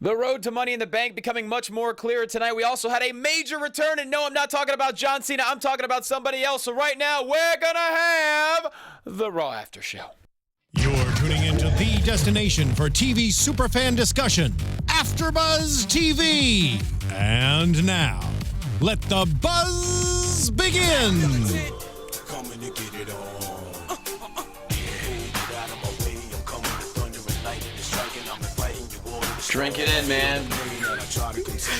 The road to Money in the Bank becoming much more clear tonight. We also had a major return, and no, I'm not talking about John Cena. I'm talking about somebody else. So right now, we're going to have the Raw After Show. You're tuning into the destination for TV superfan discussion, AFTERBUZZ TV. And now, let the buzz begin. Drink it in, man.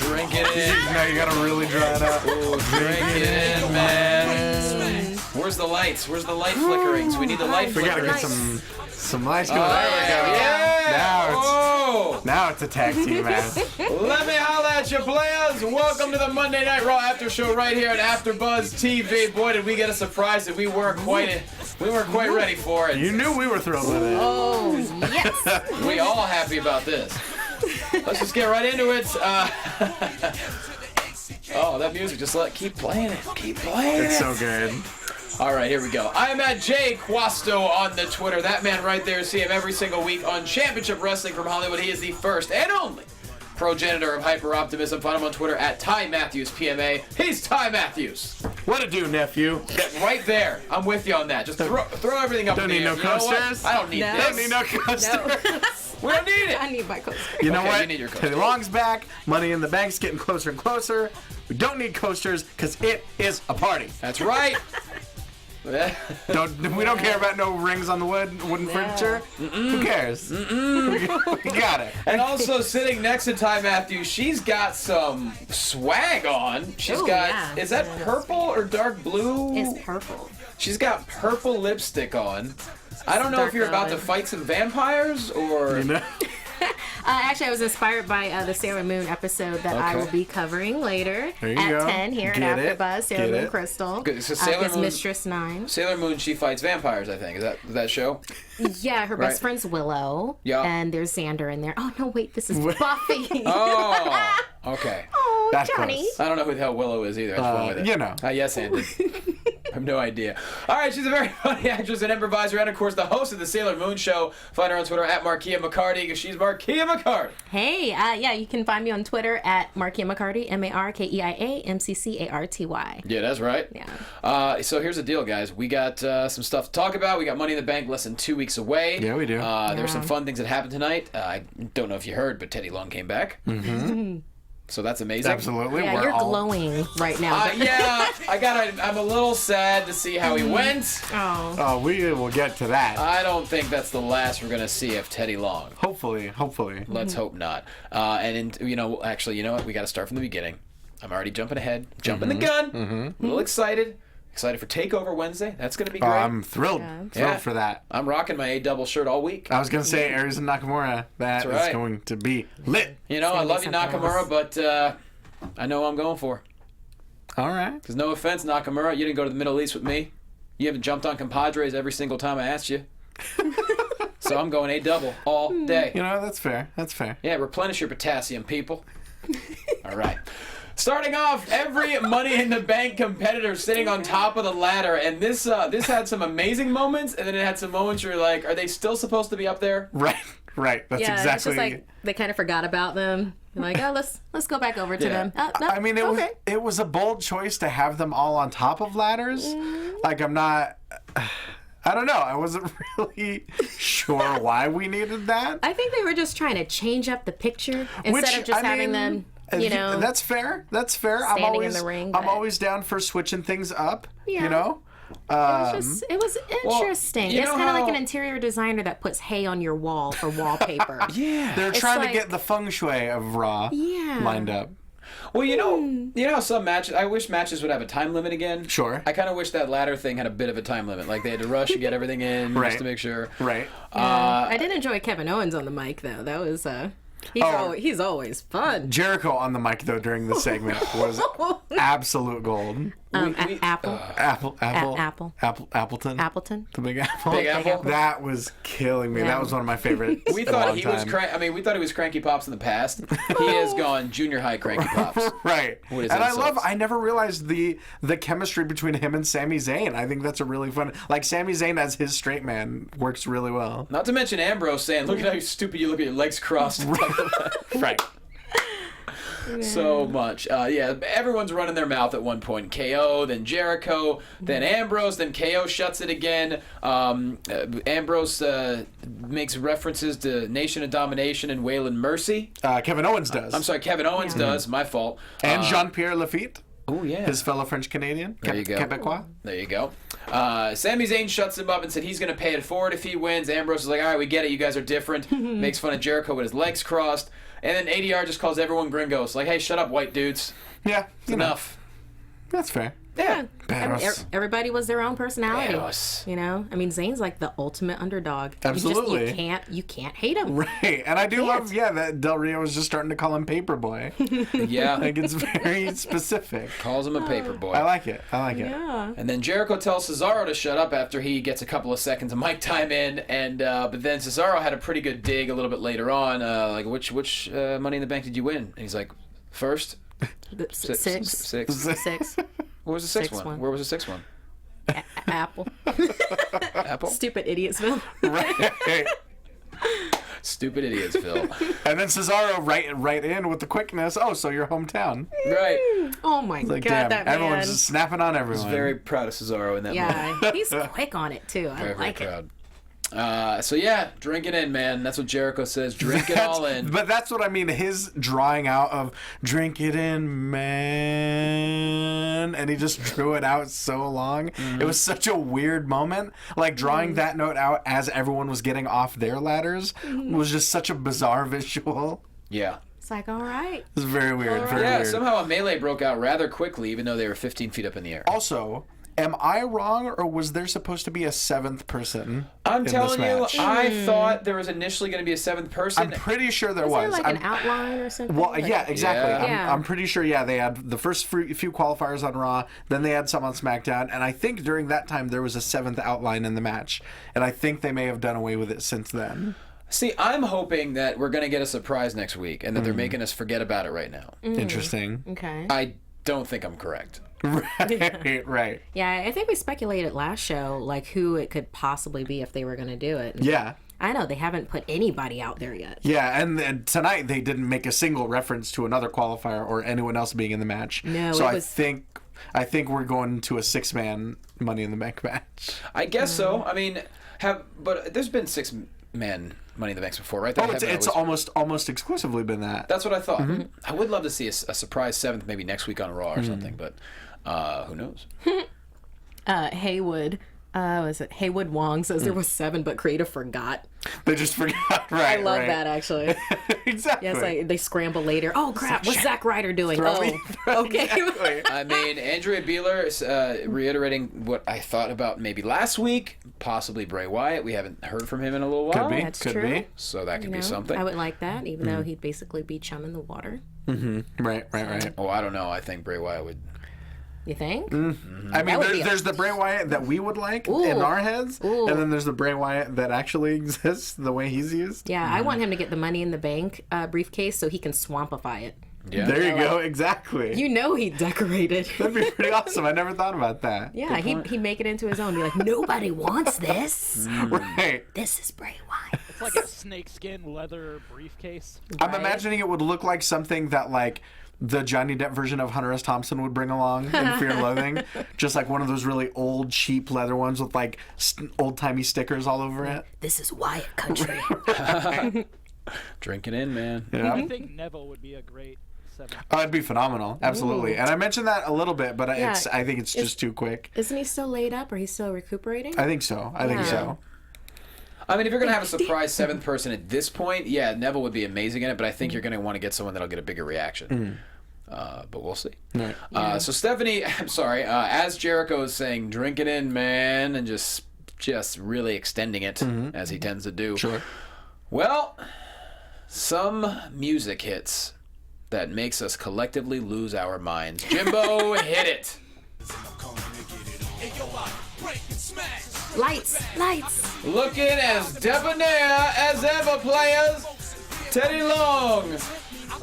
Drink it in. Now you gotta really dry it out. Ooh, drink it in, man. Where's the lights? Where's the light flickerings? We need the light We gotta flickerings. get some lights going. There we go. Yeah. Now it's a tag team match. Let me holla at you, players. Welcome to the Monday Night Raw After Show right here at AFTERBUZZ TV. Boy, did we get a surprise that we weren't quite ready for it. You knew we were thrilled with it. Oh, yes. We all happy about this. Let's just get right into it. Oh, that music, just keep playing it. Keep playing it. It's so good. All right, here we go. I am at Jonny Loquasto on the Twitter. That man right there, see him every single week on Championship Wrestling from Hollywood. He is the first and only progenitor of hyper optimism. Find him on Twitter at Ty Matthews PMA. He's Ty Matthews. What a do, nephew. Right there. I'm with you on that. Just throw everything up in the air. Don't need no coasters. I don't need this. Don't need no coasters. We don't need it. I need my coaster. You know Okay, what? you need your coaster. Teddy Long's back. Money in the Bank's getting closer and closer. We don't need coasters because it is a party. That's right. We don't care about no rings on the wooden furniture. Who cares? We got it. And also sitting next to Ty Matthews, she's got some swag on. She's Ooh, got, yeah. is that purple or dark blue? It's purple. She's got purple lipstick on. I don't know if you're about to fight some vampires or... You know? Actually, I was inspired by the Sailor Moon episode that I will be covering later There you at go. 10 here Get at it. AfterBuzz. Sailor Get Moon it. Crystal. Good, so Sailor It's Moon- Mistress 9. Sailor Moon, she fights vampires, I think. Is that show? Yeah, her Right. best friend's Willow. Yeah. And there's Xander in there. Oh, no, wait, this is Buffy. Oh, okay. Oh, That's Johnny. close. I don't know who the hell Willow is either. I just went with it. You know. Yes, Andy. I have no idea. All right, she's a very funny actress and improviser, and of course the host of the Sailor Moon Show. Find her on Twitter at Markeia McCarty, because she's Markeia McCarty. Hey, yeah, you can find me on Twitter at Markeia McCarty, MarkeiaMcCarty. Yeah, that's right. Yeah. So here's the deal, guys. We got some stuff to talk about. We got Money in the Bank less than 2 weeks away. Yeah, we do. There's some fun things that happened tonight. I don't know if you heard, but Teddy Long came back. Mm-hmm. So that's amazing. Absolutely. Yeah, We're you're all... glowing right now. Yeah, I'm a little sad to see how he went. Oh. Oh, we will get to that. I don't think that's the last we're going to see of Teddy Long. Hopefully. Let's hope not. Actually, you know what? We got to start from the beginning. I'm already jumping ahead. Jumping the gun. A little excited. Excited for TakeOver Wednesday. That's going to be great. I'm thrilled. Yeah. Thrilled for that. I'm rocking my A double shirt all week. I was going to say Aries and Nakamura. That That's right. is going to be lit. You know, I love you, something Nakamura, else. but I know what I'm going for. All right. Because no offense, Nakamura, you didn't go to the Middle East with me. You haven't jumped on compadres every single time I asked you. So I'm going A double all day. You know, that's fair. That's fair. Yeah, replenish your potassium, people. All right. Starting off, every Money in the Bank competitor sitting on top of the ladder, and this had some amazing moments, and then it had some moments where you're like, are they still supposed to be up there? Right. That's Yeah, exactly. it's just like they kind of forgot about them. They're like, oh, let's go back over to Yeah. them. No, I mean, okay. it was a bold choice to have them all on top of ladders. Like, I'm not. I don't know. I wasn't really sure why we needed that. I think they were just trying to change up the picture instead of just having them, you know. That's fair. That's fair. standing in the ring, I'm but- always down for switching things up. Yeah. You know. It was interesting. you It's know kind of like how- an interior designer that puts hay on your wall for wallpaper. Yeah. They're trying like- to get the feng shui of Raw Yeah. lined up. Well, you know how some matches, I wish matches would have a time limit again. Sure. I kind of wish that ladder thing had a bit of a time limit. Like they had to rush and get everything in Right. just to make sure. Right. I did enjoy Kevin Owens on the mic though. That was he's always fun. Jericho on the mic though during the segment was absolute gold. Apple. Appleton. Appleton. The Big Apple. Big Apple. That was killing me. Yeah. That was one of my favorites. We thought he was we thought he was Cranky Pops in the past. He has gone junior high Cranky Pops. Right. With his And insults. I never realized the chemistry between him and Sami Zayn. I think that's a really fun, like Sami Zayn as his straight man works really well. Not to mention Ambrose saying, "Look at how stupid you look at your legs crossed." Right. So much. Yeah, everyone's running their mouth at one point. KO, then Jericho, then Ambrose, then KO shuts it again. Ambrose makes references to Nation of Domination and Waylon Mercy. Kevin Owens does. I'm sorry, Kevin Owens does. My fault. And Jean-Pierre Lafitte. Oh, yeah. His fellow French-Canadian. There you go. Quebecois. There you go. Sami Zayn shuts him up and said he's going to pay it forward if he wins. Ambrose is like, all right, we get it. You guys are different. Makes fun of Jericho with his legs crossed. And then ADR just calls everyone gringos. Like, hey, shut up, white dudes. Yeah. It's enough. That's fair. Yeah. I mean, Barros. everybody was their own personality. Barros. You know, I mean, Zayn's like the ultimate underdog. Absolutely. You can't hate him. Right. And I do love, that Del Rio was just starting to call him Paperboy. Yeah. Like, it's very specific. Calls him a paper boy. I like it. Yeah. And then Jericho tells Cesaro to shut up after he gets a couple of seconds of mic time in, and but then Cesaro had a pretty good dig a little bit later on, like which Money in the Bank did you win? And he's like, first. Six. What was the sixth Sixth one? one. Where was the sixth one? Apple. Apple. Stupid Idiotsville. Right. Stupid idiots, Phil. And then Cesaro right in with the quickness. Oh, so your hometown. Right. Oh my Like, god, damn, that man. everyone's just snapping on everyone. Very proud of Cesaro in that moment. Yeah, he's quick on it too. I Very, like very it. proud. So yeah, drink it in, man. That's what Jericho says. Drink it all in. But that's what I mean. His drawing out of "drink it in, man," and he just drew it out so long. It was such a weird moment. Like drawing that note out as everyone was getting off their ladders was just such a bizarre visual. Yeah. It's like, all right. It was very weird. Very Yeah, weird. somehow a melee broke out rather quickly, even though they were 15 feet up in the air. Also, am I wrong, or was there supposed to be a seventh person? I'm in telling this you, match? I thought there was initially going to be a seventh person. I'm pretty sure there Was was. there like I'm- an outline or something? Well, Like- yeah, exactly. Yeah. I'm pretty sure, they had the first few qualifiers on Raw, then they had some on SmackDown, and I think during that time there was a seventh outline in the match, and I think they may have done away with it since then. See, I'm hoping that we're going to get a surprise next week and that they're making us forget about it right now. Interesting. Okay. I don't think I'm correct. Right. Yeah, I think we speculated last show like who it could possibly be if they were going to do it. Yeah. I know they haven't put anybody out there yet. Yeah, and tonight they didn't make a single reference to another qualifier or anyone else being in the match. No, so it I was- think we're going to a 6-man Money in the Bank match. I guess so. I mean, but there's been 6-man Money in the Banks before, right? There Oh, it's haven't almost exclusively been that. That's what I thought. I would love to see a surprise seventh maybe next week on Raw or something, but who knows? Haywood. Was it Haywood Wong says there was 7, but creative forgot. They just forgot. Right. I love right. that actually. Exactly. Yes, they scramble later. Oh crap! What's Zack Ryder doing? Throw Okay. Exactly. I mean, Andrea Beeler is reiterating what I thought about maybe last week, possibly Bray Wyatt. We haven't heard from him in a little while. Could be. That's Could true. be. So that could You be know, something. I would like that, even though he'd basically be chumming the water. Right. Oh, I don't know. I think Bray Wyatt would. You think? I mean, would be there's the Bray Wyatt that we would like Ooh. in our heads, Ooh. and then there's the Bray Wyatt that actually exists, the way he's used. Yeah, I want him to get the Money in the Bank briefcase so he can swampify it. Yeah. There you go. Exactly. You know he'd decorate it. That'd be pretty awesome. I never thought about that. Yeah, he'd make it into his own. Be like, nobody wants this. Right. This is Bray Wyatt. It's like a snakeskin leather briefcase. I'm Right? imagining it would look like something that like the Johnny Depp version of Hunter S. Thompson would bring along in Fear and Loathing. Just like one of those really old, cheap leather ones with like old-timey stickers all over it. This is Wyatt country. Drink it in, man. Yeah. I think Neville would be a great 7. Oh, it'd be phenomenal. Absolutely. And I mentioned that a little bit, but Yeah. I think it's just too quick. Isn't he still laid up or he's still recuperating? I think so. I think Yeah. so. I mean, if you're going to have a surprise seventh person at this point, yeah, Neville would be amazing in it, but I think you're going to want to get someone that'll get a bigger reaction. But we'll see. Right. So Stephanie, I'm sorry, as Jericho is saying, drink it in, man, and just really extending it, as he tends to do. Sure. Well, some music hits that makes us collectively lose our minds. Jimbo, hit it. Lights. Looking as debonair as ever, players. Teddy Long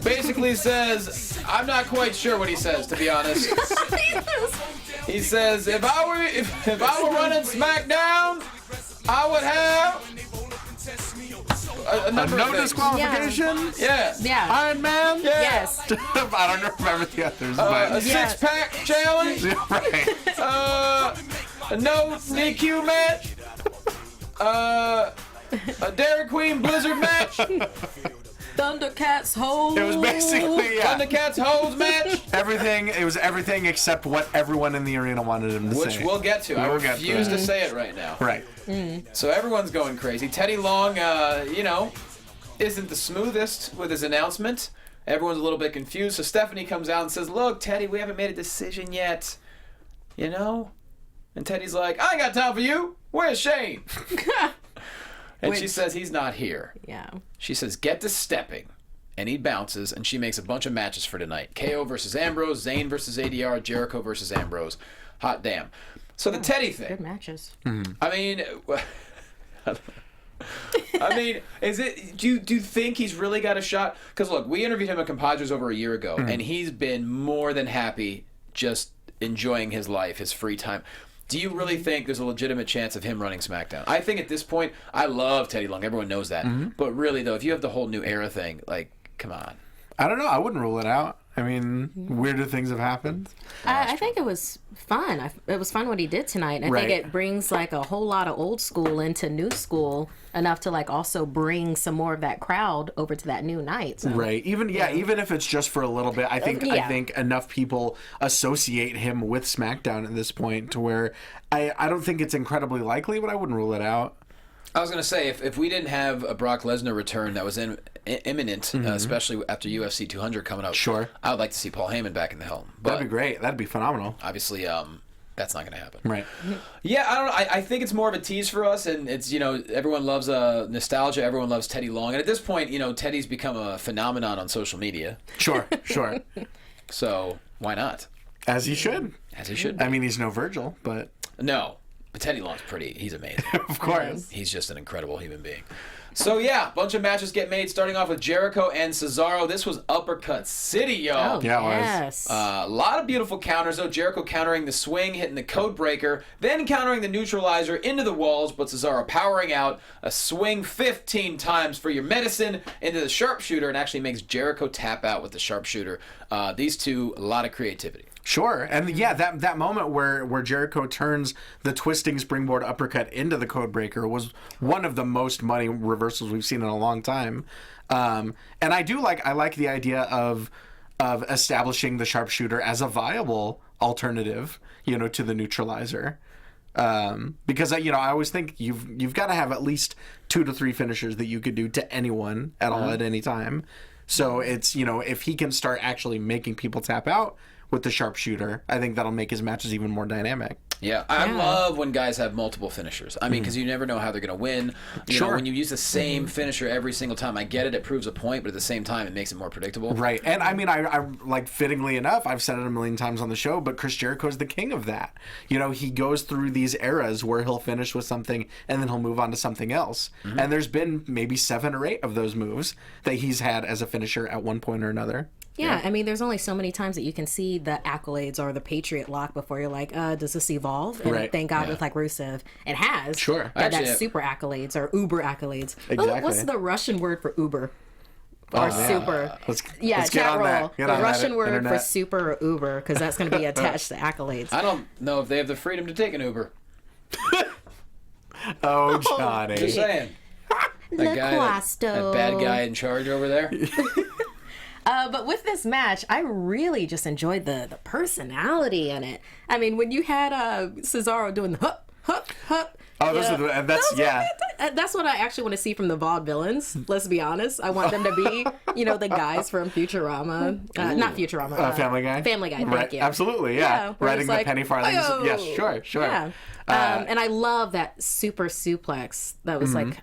basically says, I'm not quite sure what he says, to be honest. He says, if I were running SmackDown, I would have a number of no things. disqualification. Yeah. Iron Man. Yeah. Yes. I don't remember the others, A but six-pack challenge. right. A no DQ match. A Dairy Queen Blizzard match. Thundercats hose. It was basically Thundercats hose match. everything. It was everything except what everyone in the arena wanted him to Which say. we'll get to. I We'll get to refuse that. to say it right now. Right. So everyone's going crazy. Teddy Long, isn't the smoothest with his announcement. Everyone's a little bit confused. So Stephanie comes out and says, look, Teddy, we haven't made a decision yet. You know? And Teddy's like, I ain't got time for you. Where's Shane? And she says he's not here. Yeah. She says, get to stepping. And he bounces, and she makes a bunch of matches for tonight. KO versus Ambrose, Zayn versus ADR, Jericho versus Ambrose. Hot damn. So the Teddy thing. Good matches. I mean, is it? Do you think he's really got a shot? Because look, we interviewed him at Compadres over a year ago, and he's been more than happy, just enjoying his life, his free time. Do you really think there's a legitimate chance of him running SmackDown? I think at this point, I love Teddy Long. Everyone knows that. But really, though, if you have the whole new era thing, like, come on. I don't know. I wouldn't rule it out. I mean, weirder things have happened. I think it was fun. It was fun what he did tonight. I think it brings like a whole lot of old school into new school enough to like also bring some more of that crowd over to that new night. So. Right. Even if it's just for a little bit, I think enough people associate him with SmackDown at this point to where I don't think it's incredibly likely, but I wouldn't rule it out. I was going to say, if we didn't have a Brock Lesnar return that was imminent, especially after UFC 200 coming up, Sure. I would like to see Paul Heyman back in the helm. But That'd be great. That'd be phenomenal. obviously, that's not going to happen. Right. Yeah, I don't know. I think it's more of a tease for us, and it's, everyone loves nostalgia. Everyone loves Teddy Long. And at this point, Teddy's become a phenomenon on social media. Sure. So why not? As he should. As he should be. I mean, he's no Virgil, but No, but Teddy Long's he's amazing. of course. He's just an incredible human being. So yeah, a bunch of matches get made, starting off with Jericho and Cesaro. This was Uppercut City, y'all. Oh, Yeah, it was. yes. A lot of beautiful counters, though. Jericho countering the swing, hitting the code breaker, then countering the neutralizer into the walls, but Cesaro powering out a swing 15 times for your medicine into the sharpshooter, and actually makes Jericho tap out with the sharpshooter. These two, a lot of creativity. Sure. And yeah, that moment where Jericho turns the twisting springboard uppercut into the code breaker was one of the most money reversals we've seen in a long time. And I like the idea of establishing the sharpshooter as a viable alternative, to the neutralizer. Because I always think you've got to have at least 2 to 3 finishers that you could do to anyone at all at any time. So it's, if he can start actually making people tap out with the sharpshooter, I think that'll make his matches even more dynamic. Yeah, I love when guys have multiple finishers. I mean, because you never know how they're going to win. You know, when you use the same finisher every single time, I get it, it proves a point, but at the same time, it makes it more predictable. Right. And I mean, I like, fittingly enough, I've said it a million times on the show, but Chris Jericho's the king of that. He goes through these eras where he'll finish with something and then he'll move on to something else. And there's been maybe 7 or 8 of those moves that he's had as a finisher at one point or another. Yeah, I mean, there's only so many times that you can see the accolades or the Patriot lock before you're like, does this evolve? And thank God with like Rusev, it has. Sure. That's super accolades or Uber accolades. Exactly. What's the Russian word for Uber? Or super. Let's Chat get on roll. that. Get The on Russian that, word internet. for super or Uber, because that's going to be attached to accolades. I don't know if they have the freedom to take an Uber. Oh, Johnny. Just saying. That guy, that bad guy in charge over there. But with this match, I really just enjoyed the personality in it. I mean, when you had Cesaro doing the hup, hup, hup. Oh, That's what I actually want to see from the vaudevillains. Let's be honest. I want them to be, the guys from Futurama. Not Futurama. Family Guy? Family Guy, Right. thank you. Absolutely, yeah. where Riding it's the like, penny farthings. "Ayo!" Yes, sure. Yeah. And I love that super suplex that was like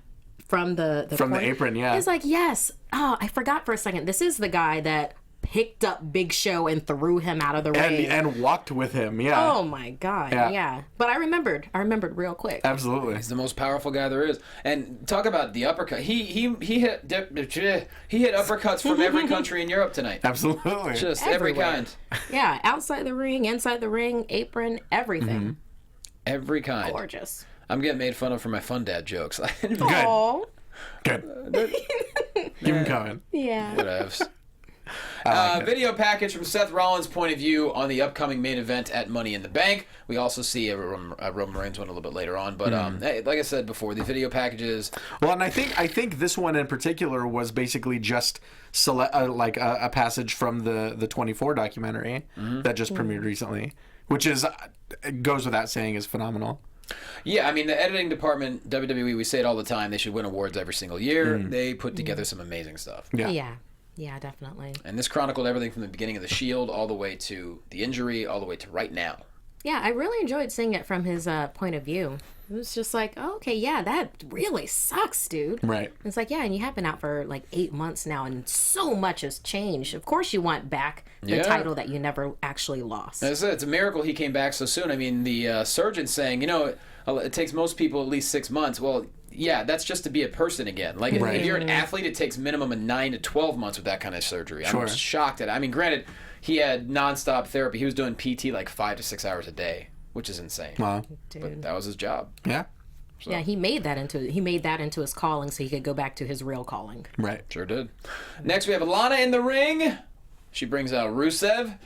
from the From the corner. apron, yeah. It's like, yes. Oh, I forgot for a second. This is the guy that picked up Big Show and threw him out of the ring. And walked with him, yeah. Oh my God, Yeah. yeah. But I remembered real quick. Absolutely. He's the most powerful guy there is. And talk about the uppercut. He hit uppercuts from every country in Europe tonight. Absolutely. Just every Everywhere. kind. Yeah, outside the ring, inside the ring, apron, everything. Every kind. Gorgeous. I'm getting made fun of for my fun dad jokes. Good. Aw. Good. Keep him coming. Yeah. Whatevs. like it. Video package from Seth Rollins' point of view on the upcoming main event at Money in the Bank. We also see a Roman Reigns one a little bit later on, but hey, like I said before, the video packages. Well, and I think this one in particular was basically just like a passage from the 24 documentary that just premiered recently, which is goes without saying is phenomenal. Yeah, I mean, the editing department, WWE, we say it all the time, they should win awards every single year. They put together some amazing stuff. Yeah. Yeah, definitely. And this chronicled everything from the beginning of the Shield all the way to the injury, all the way to right now. Yeah, I really enjoyed seeing it from his point of view. It was just like, oh, okay, yeah, that really sucks, dude. Right. It's like, yeah, and you have been out for like 8 months now, and so much has changed. Of course, you want back the title that you never actually lost. It's a miracle he came back so soon. I mean, the surgeon saying, it takes most people at least 6 months. Well, yeah, that's just to be a person again. Like, if you're an athlete, it takes minimum of 9 to 12 months with that kind of surgery. Sure. I'm shocked at it. I mean, granted, he had nonstop therapy. He was doing PT like 5 to 6 hours a day, which is insane. Wow. Dude. But that was his job. Yeah. So. Yeah, he made that into his calling so he could go back to his real calling. Right. Sure did. Next, we have Lana in the ring. She brings out Rusev,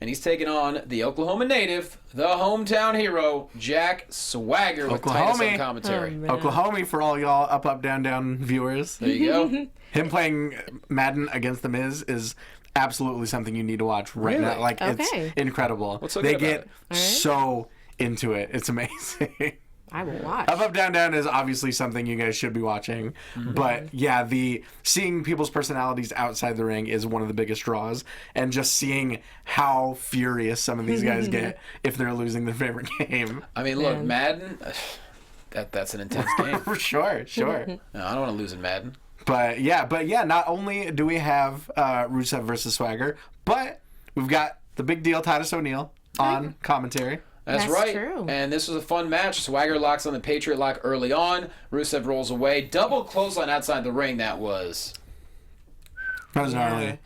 and he's taking on the Oklahoma native, the hometown hero, Jack Swagger, with Titus on commentary. Oklahoma for all y'all up, down, down viewers. There you go. Him playing Madden against The Miz is absolutely something you need to watch right now. Like, it's incredible. What's so they good get about so into it. It's amazing. I will watch. Up, down, down is obviously something you guys should be watching. But yeah, seeing people's personalities outside the ring is one of the biggest draws. And just seeing how furious some of these guys get if they're losing their favorite game. I mean, look, Madden, that's an intense game. Sure. No, I don't want to lose in Madden. But yeah, not only do we have Rusev versus Swagger, but we've got the big deal Titus O'Neil on commentary. That's right. True. And this was a fun match. Swagger locks on the Patriot Lock early on. Rusev rolls away. Double clothesline outside the ring. That was gnarly.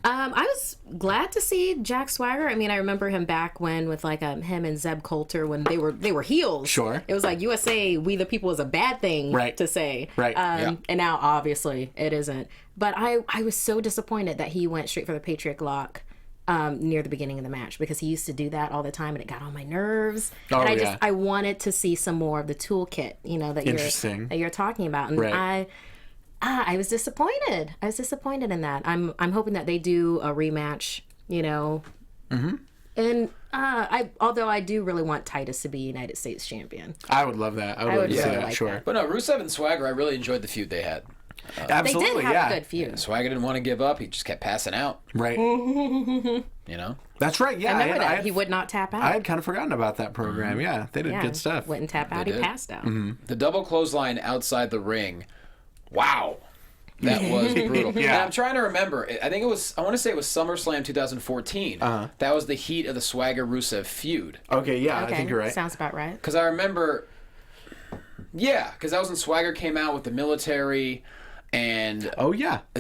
I was glad to see Jack Swagger. I mean, I remember him back when with like him and Zeb Coulter when they were heels. Sure. It was like USA, we the people is a bad thing to say. Right. And now obviously it isn't. But I was so disappointed that he went straight for the Patriot Lock. Near the beginning of the match because he used to do that all the time and it got on my nerves. And I wanted to see some more of the toolkit, that you're talking about. And I was disappointed. I was disappointed in that. I'm hoping that they do a rematch, And although I do really want Titus to be United States champion. I would love that. I would love to see that, like sure. that. But no, Rusev and Swagger, I really enjoyed the feud they had. Absolutely, they did have a good feud. Yeah, Swagger didn't want to give up. He just kept passing out. Right. That's right. Yeah, I remember that. He would not tap out. I had kind of forgotten about that program. Yeah, they did good stuff. Wouldn't tap out. He passed out. The double clothesline outside the ring. Wow. That was brutal. And I'm trying to remember. I want to say it was SummerSlam 2014. That was the heat of the Swagger Rusev feud. Okay, I think you're right. Sounds about right. Because I remember, because that was when Swagger came out with the military. And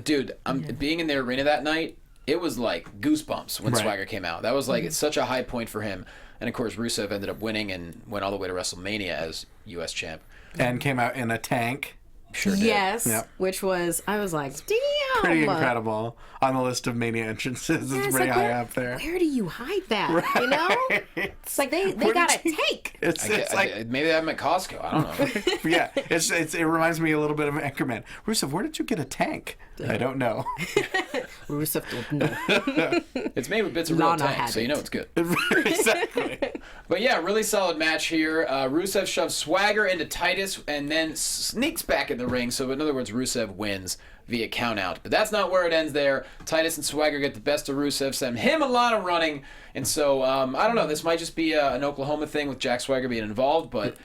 dude, being in the arena that night, it was like goosebumps when Swagger came out. That was like it's such a high point for him. And of course, Rusev ended up winning and went all the way to WrestleMania as U.S. champ. And came out in a tank. Sure did. Yes, which was I was like, damn, pretty incredible on the list of Mania entrances. It's pretty high up there. Where do you hide that? It's like they got a tank. It's like maybe they have them at Costco. I don't know. It reminds me a little bit of Anchorman. Rusev, where did you get a tank? I don't know. Rusev don't know. It's made with bits of real tank, so you know it's good. Exactly. But yeah, really solid match here. Rusev shoves Swagger into Titus and then sneaks back in the ring. So in other words, Rusev wins via countout. But that's not where it ends there. Titus and Swagger get the best of Rusev, send him a lot of running. And so, I don't know, this might just be an Oklahoma thing with Jack Swagger being involved, but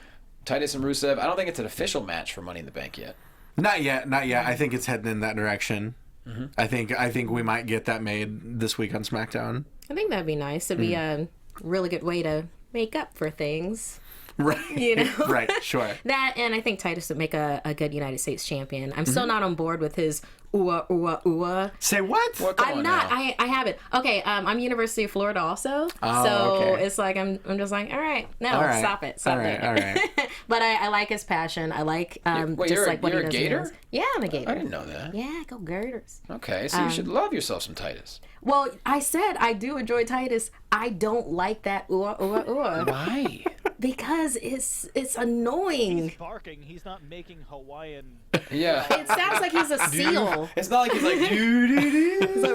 Titus and Rusev, I don't think it's an official match for Money in the Bank yet. Not yet. I think it's heading in that direction. I think we might get that made this week on SmackDown. I think that'd be nice. It'd be a really good way to make up for things. Right. You know? Right, sure. That, and I think Titus would make a good United States champion. I'm still not on board with his ooh, ooh, ooh. Say what? Well, come I'm on not. now. I haven't. Okay, I'm University of Florida also. Oh, so okay. it's like, I'm just like, all right, no, All right. stop it. All right. But I like his passion. I like Wait, just you're like what he a does. Gator? Yeah, I'm a Gator. I didn't know that. Yeah, go Gators. Okay, so you should love yourself some Titus. Well, I said I do enjoy Titus. I don't like that ooh, ooh, ooh. Why? Because it's annoying. He's barking. He's not making Hawaiian. Yeah. It sounds like he's a seal. It's not like he's like, doo-doo-doo. It's like,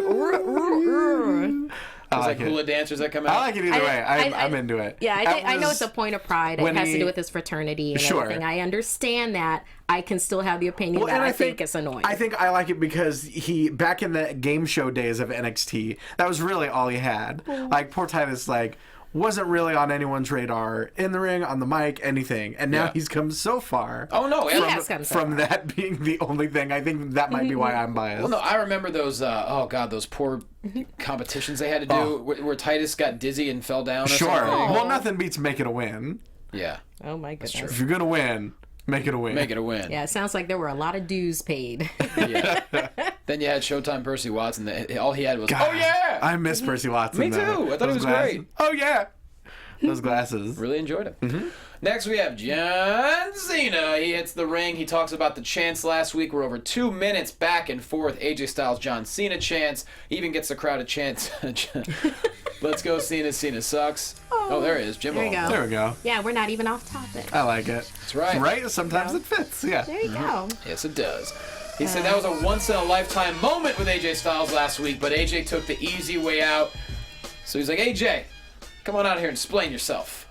I There's like like hula it. dancers that come out. I like it either way. I'm into it. Yeah, I know That it's a was- point of pride. It when has to he- do with his fraternity and Sure. everything. I understand that. I can still have the opinion that and I think it's annoying. I think I like it because he, back in the game show days of NXT, that was really all he had. Like, poor Titus, like, wasn't really on anyone's radar in the ring, on the mic, anything. And now Yeah. he's come so far. Oh, no. He and- has come so From far. that being the only thing. I think that might be why I'm biased. Well, no, I remember those, those poor competitions they had to do where Titus got dizzy and fell down or Sure. something. Well, nothing beats make it a win. Yeah. Oh my goodness. If you're going to win, make it a win. Make it a win. Yeah, it sounds like there were a lot of dues paid. Yeah. Then you had Showtime Percy Watson. All he had was, God, oh, yeah! I miss Percy Watson. Me too. though. I thought Those he was glasses. great. Oh, yeah. Those glasses. Really enjoyed it. Next, we have John Cena. He hits the ring. He talks about the chants last week. We're over 2 minutes back and forth. AJ Styles, John Cena chants. He even gets the crowd to chant, let's go Cena, Cena sucks. Oh, there it is. Jim There you Hall. go. There we go. Yeah, we're not even off topic. I like it. That's right. Right? Sometimes it fits. Yeah. There you go. Yes, it does. He said that was a once-in-a-lifetime moment with AJ Styles last week, but AJ took the easy way out. So he's like, AJ, come on out here and explain yourself.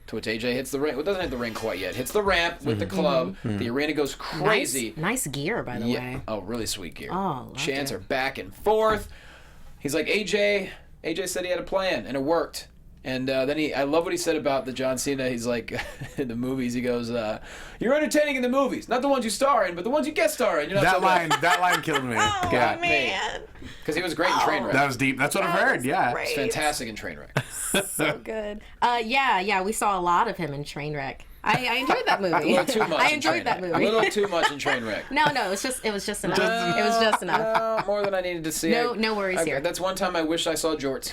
To which AJ hits the ring. Well, doesn't hit the ring quite yet. Hits the ramp with the club. The arena goes crazy. Nice gear, by the way. Oh, really sweet gear. Oh, love Chants it. are back and forth. He's like, AJ said he had a plan, and it worked. And then I love what he said about the John Cena. He's like, in the movies, he goes, you're entertaining in the movies. Not the ones you star in, but the ones you guest star in. You're not That line killed me. Yeah. Man, Because he was great in Trainwreck. That was deep. That's what I've heard. Yeah. great. He's fantastic in Trainwreck. So good. Yeah, we saw a lot of him in Trainwreck. I enjoyed that A movie. little too much I in enjoyed that Trainwreck. movie. A little too much in Trainwreck. No, it was just enough. It was just enough. More than I needed to see. No worries here. That's one time I wish I saw jorts.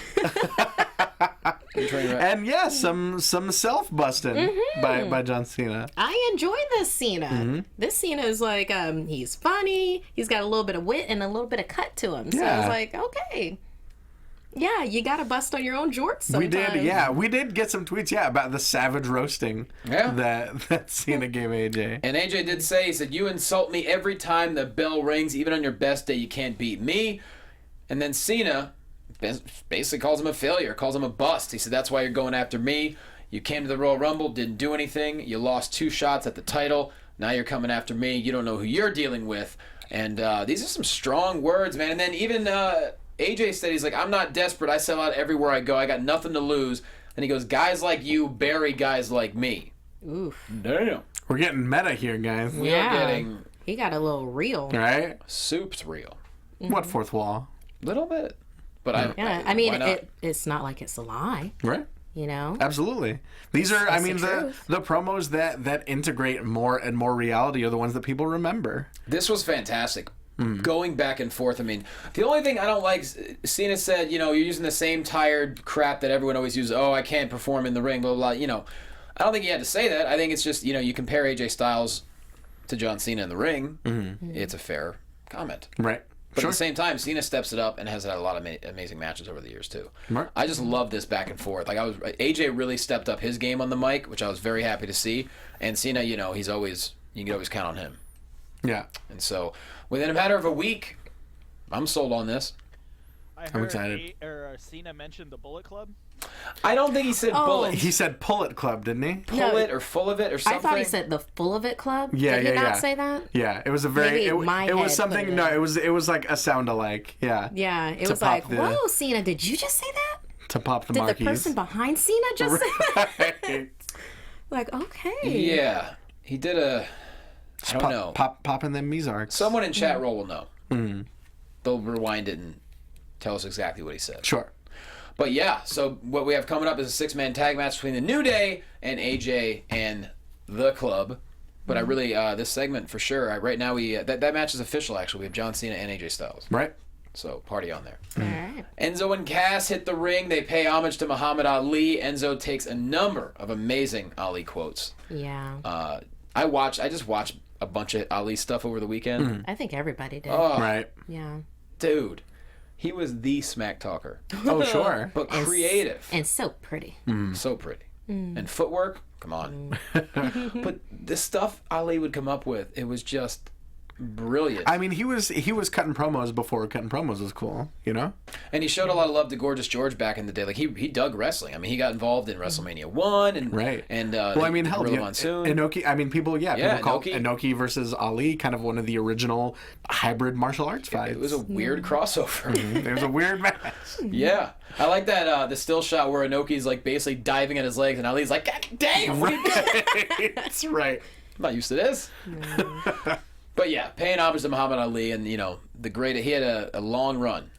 in Trainwreck. And yeah, some self busting by John Cena. I enjoy this Cena. This Cena is like, he's funny. He's got a little bit of wit and a little bit of cut to him. So Yeah. it's like, okay. Yeah, you got to bust on your own jorts sometimes. We did, yeah. We did get some tweets, about the savage roasting that Cena gave AJ. And AJ did say, he said, you insult me every time the bell rings. Even on your best day, you can't beat me. And then Cena basically calls him a failure, calls him a bust. He said, that's why you're going after me. You came to the Royal Rumble, didn't do anything. You lost 2 shots at the title. Now you're coming after me. You don't know who you're dealing with. And these are some strong words, man. And then even AJ said, he's like, I'm not desperate. I sell out everywhere I go. I got nothing to lose. And he goes, guys like you bury guys like me. Oof. Damn. We're getting meta here, guys. We are getting He got a little real. Right? souped real. What fourth wall? Little bit. But Yeah, I mean, it's not like it's a lie, Right? you know? Absolutely. These are, I That's mean, the the truth. the promos that integrate more and more reality are the ones that people remember. This was fantastic. Going back and forth. I mean, the only thing I don't like, Cena said, you're using the same tired crap that everyone always uses. Oh, I can't perform in the ring, blah, blah, blah. I don't think he had to say that. I think it's just, you compare AJ Styles to John Cena in the ring. It's a fair comment. Right. But at the same time, Cena steps it up and has had a lot of amazing matches over the years too. Right. I just love this back and forth. Like AJ really stepped up his game on the mic, which I was very happy to see. And Cena, you can always count on him. Yeah. And so, within a matter of a week, I'm sold on this. I heard excited. Cena mentioned the Bullet Club. I don't think he said bullet. He said pull it club, didn't he? Pull it or full of it or I something. thought he said the Full of It Club. Yeah, Did he yeah, not yeah. say that? Yeah, it was a very Maybe it my was head something put it no, in. it was like a sound alike. Yeah. Yeah, it To was pop like, the- whoa, Cena, did you just say that? To pop the Did marquees. the person behind Cena just say that? Right. Like, okay. Yeah, he did a. I don't know. Popping them Mizarks. Someone in chat roll will know. they'll rewind it and tell us exactly what he said. Sure. But yeah, so what we have coming up is a 6-man tag match between the New Day and AJ and the Club. But I really, this segment for sure, right now that match is official actually. We have John Cena and AJ Styles. Right. So party on there. All right. Enzo and Cass hit the ring. They pay homage to Muhammad Ali. Enzo takes a number of amazing Ali quotes. Yeah. I just watched a bunch of Ali stuff over the weekend. I think everybody did. Oh, Right. Yeah. dude. He was the smack talker. Oh, sure. But creative. And so pretty. So pretty. And footwork, come on. But this stuff Ali would come up with, it was just brilliant. I mean, he was cutting promos before cutting promos was cool, you know? And he showed a lot of love to Gorgeous George back in the day. Like, he dug wrestling. I mean, he got involved in WrestleMania 1 and Right. And Well, I mean, hell, Gorilla you know, Monsoon. Inoki, I mean, people call Inoki. Inoki versus Ali kind of one of the original hybrid martial arts fights. It was a weird crossover. It was a weird match. Yeah. I like that, the still shot where Inoki's, like, basically diving at his legs, and Ali's like, God damn, what are you doing? That's right. I'm not used to this. But yeah, paying homage to Muhammad Ali, and, you know, he had a long run.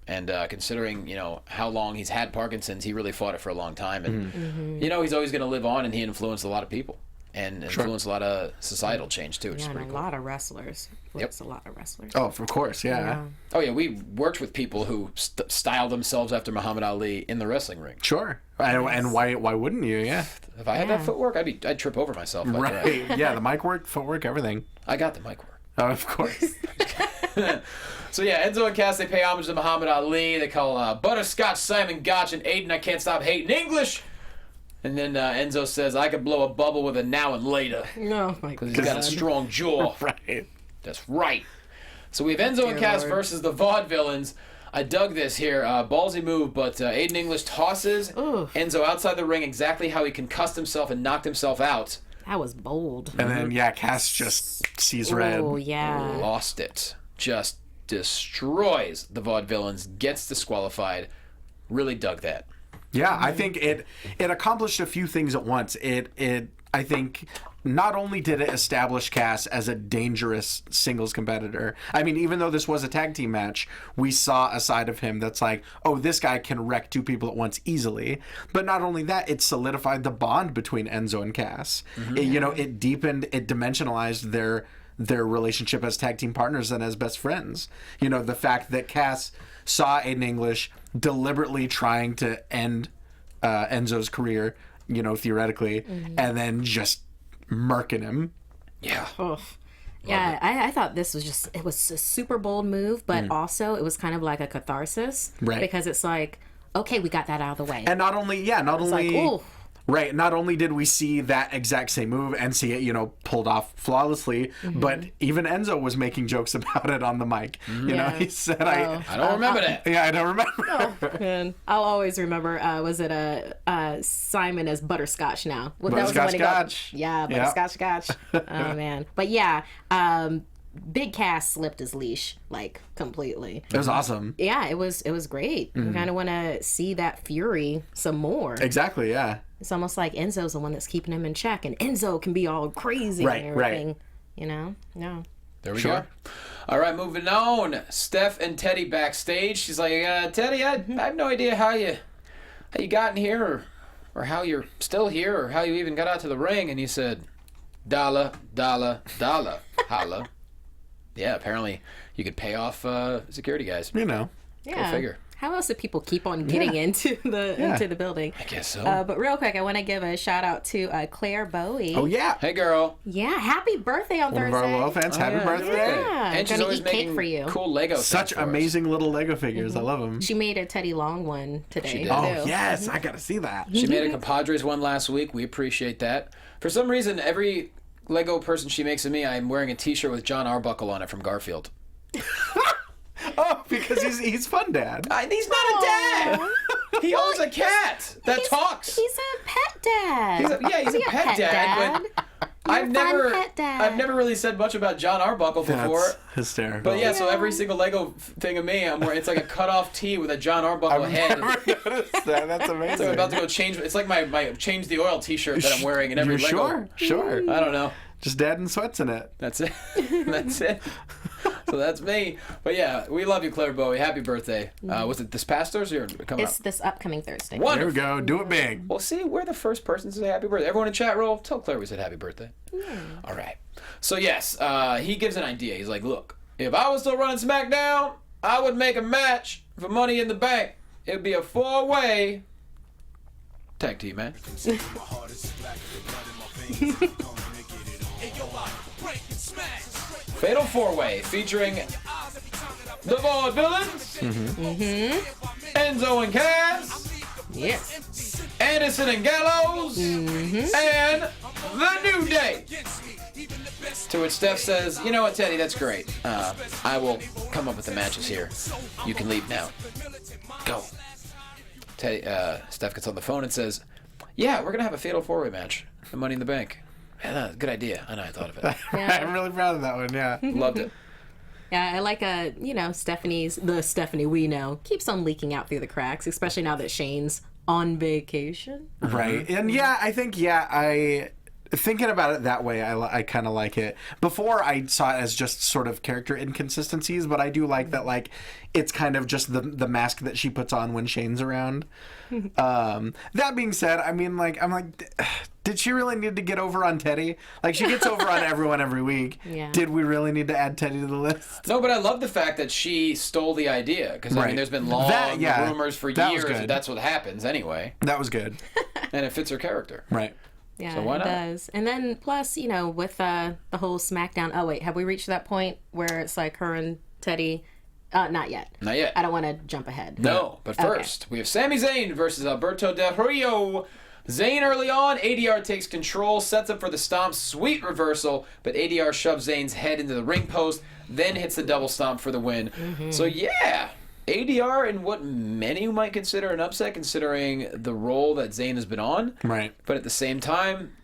And considering, you know, how long he's had Parkinson's, he really fought it for a long time. And, you know, he's always going to live on, and he influenced a lot of people. And influenced a lot of societal change, too, which is Yeah, and pretty a cool. lot of wrestlers. Yep. A lot of wrestlers. Oh, of course, yeah. Oh, yeah, we worked with people who styled themselves after Muhammad Ali in the wrestling ring. Sure. And why wouldn't you? Yeah. If I had that footwork, I'd trip over myself. Like Right. that. Yeah, the mic work, footwork, everything. I got the mic work. Oh, of course. So yeah, Enzo and Cass, they pay homage to Muhammad Ali. They call Butterscotch Simon Gotch and Aiden I Can't Stop Hating English. And then Enzo says, I could blow a bubble with a now and later. No, my Because he's got a strong jaw. Right. That's right. So we have Enzo and Cass versus the Vaudevillains. I dug this here. Ballsy move, but Aiden English tosses Enzo outside the ring exactly how he concussed himself and knocked himself out. That was bold. And then, yeah, Cass just sees red. Oh, yeah. Lost it. Just destroys the Vaudevillains. Gets disqualified. Really dug that. Yeah, I think it accomplished a few things at once. I think not only did it establish Cass as a dangerous singles competitor. I mean, even though this was a tag team match, we saw a side of him that's like, oh, this guy can wreck two people at once easily. But not only that, it solidified the bond between Enzo and Cass. It deepened, it dimensionalized their relationship as tag team partners and as best friends. You know, the fact that Cass saw Aiden English deliberately trying to end Enzo's career, you know, theoretically, and then just murking him. Yeah. Yeah, I thought this was it was a super bold move, but also it was kind of like a catharsis. Right. Because it's like, okay, we got that out of the way. And not only ooh. right, not only did we see that exact same move and see it, you know, pulled off flawlessly, but even Enzo was making jokes about it on the mic. You know, he said, I don't remember that. Yeah, I don't remember. And I'll always remember, was it Simon as Butterscotch now? Well, that was the one he Butterscotch. Yeah, Butterscotch Scotch. Oh, man. But yeah, Big Cass slipped his leash, like, completely. It was awesome. Yeah, it was great. You kind of want to see that fury some more. Exactly, yeah. It's almost like Enzo's the one that's keeping him in check, and Enzo can be all crazy Right, and right. everything. You know? No. There we Sure. go. All right, moving on. Steph and Teddy backstage. She's like, Teddy, I have no idea how you got in here, or how you're still here, or how you even got out to the ring. And he said, dollar, dollar, dollar, holla. Yeah, apparently you could pay off security guys. You know. Yeah. figure. How else do people keep on getting into the building? I guess so. But real quick, I want to give a shout out to Claire Bowie. Oh, yeah. Hey, girl. Yeah, happy birthday on One of Thursday. our loyal fans. Happy yeah. birthday. Yeah, And she's gonna always eat cake making for you. cool Lego Such sets for us. amazing little Lego figures. I love them. She made a Teddy Long one today. She did. too. Oh, yes. I got to see that. She made a compadres one last week. We appreciate that. For some reason, every Lego person she makes of me, I'm wearing a T-shirt with John Arbuckle on it from Garfield. Oh, because he's fun, Dad. He's not a dad. He owns a cat that talks. He's a pet dad. He's a pet dad. But I've never really said much about John Arbuckle before. That's hysterical. But yeah, so every single Lego thing of me, I'm wearing. It's like a cut-off tee with a John Arbuckle head. I've never noticed that. That's amazing. So I'm about to go change. It's like my change the oil T-shirt that I'm wearing in every You're Lego. Sure. I don't know. Just Dad in sweats in it. That's it. That's it. So that's me. But yeah, we love you, Claire Bowie. Happy birthday. Was it this past Thursday or coming It's up? this upcoming Thursday. Wonderful. There we go. Do it big. Well, see, we're the first person to say happy birthday. Everyone in chat roll, tell Claire we said happy birthday. All right. So yes, he gives an idea. He's like, look, if I was still running SmackDown, I would make a match for Money in the Bank. It would be a 4-way tag team match. Fatal 4-way featuring the Vaudevillains, Enzo and Cass, Yes. Anderson and Gallows, and The New Day. To which Steph says, you know what, Teddy, that's great. I will come up with the matches here. You can leave now. Go. Teddy, Steph gets on the phone and says, yeah, we're going to have a Fatal 4-way match for Money in the Bank. Yeah, good idea. I know, I thought of it. I'm really proud of that one, yeah. Loved it. Yeah, I like the Stephanie we know keeps on leaking out through the cracks, especially now that Shane's on vacation. Right. And I think, thinking about it that way, I kind of like it. Before, I saw it as just sort of character inconsistencies, but I do like that, like, it's kind of just the mask that she puts on when Shane's around. That being said, I mean, like, I'm like, did she really need to get over on Teddy? Like, she gets over on everyone every week. Yeah. Did we really need to add Teddy to the list? No, but I love the fact that she stole the idea. Because, I mean, there's been long rumors for years that that's what happens anyway. That was good. And it fits her character. Right. Yeah, So why not? it does. And then plus, with the whole SmackDown. Oh wait, have we reached that point where it's like her and Teddy? Not yet. Not yet. I don't want to jump ahead. No, but first, we have Sami Zayn versus Alberto Del Rio. Zayn early on, ADR takes control, sets up for the stomp, sweet reversal, but ADR shoves Zayn's head into the ring post, then hits the double stomp for the win. So yeah, ADR in what many might consider an upset considering the role that Zayn has been on. Right. But at the same time,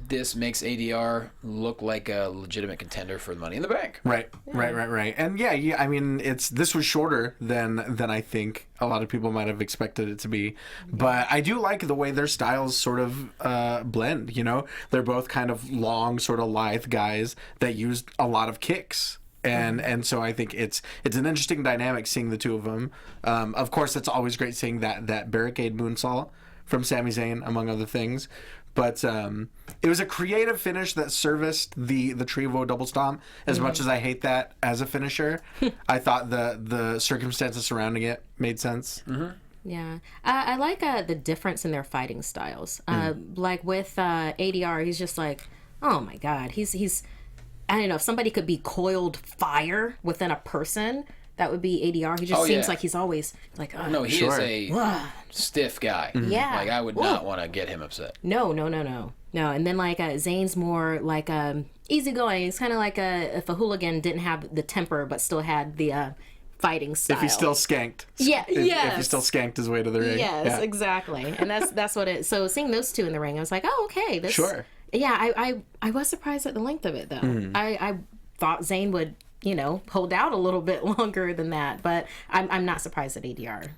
this makes ADR look like a legitimate contender for Money in the Bank. Right. And I mean, this was shorter than I think a lot of people might have expected it to be. But I do like the way their styles sort of blend, They're both kind of long, sort of lithe guys that use a lot of kicks. And so I think it's an interesting dynamic seeing the two of them. Of course, it's always great seeing that barricade moonsault from Sami Zayn, among other things. But it was a creative finish that serviced the Trevo double stomp. As much as I hate that as a finisher, I thought the circumstances surrounding it made sense. Yeah, I like the difference in their fighting styles. Like with ADR, he's just like, oh my god, he's I don't know, if somebody could be coiled fire within a person, that would be ADR. He just seems like he's always like, no, he is a stiff guy. Yeah. Like, I would not want to get him upset. No. And then, like, Zayn's more, like, easygoing. It's kind of like if a hooligan didn't have the temper but still had the fighting style. If he still skanked. Yeah, If he still skanked his way to the ring. Yes, exactly. And that's what it... So, seeing those two in the ring, I was like, oh, okay. This, Sure. Yeah, I was surprised at the length of it, though. I thought Zayn would... hold out a little bit longer than that, but I'm not surprised that ADR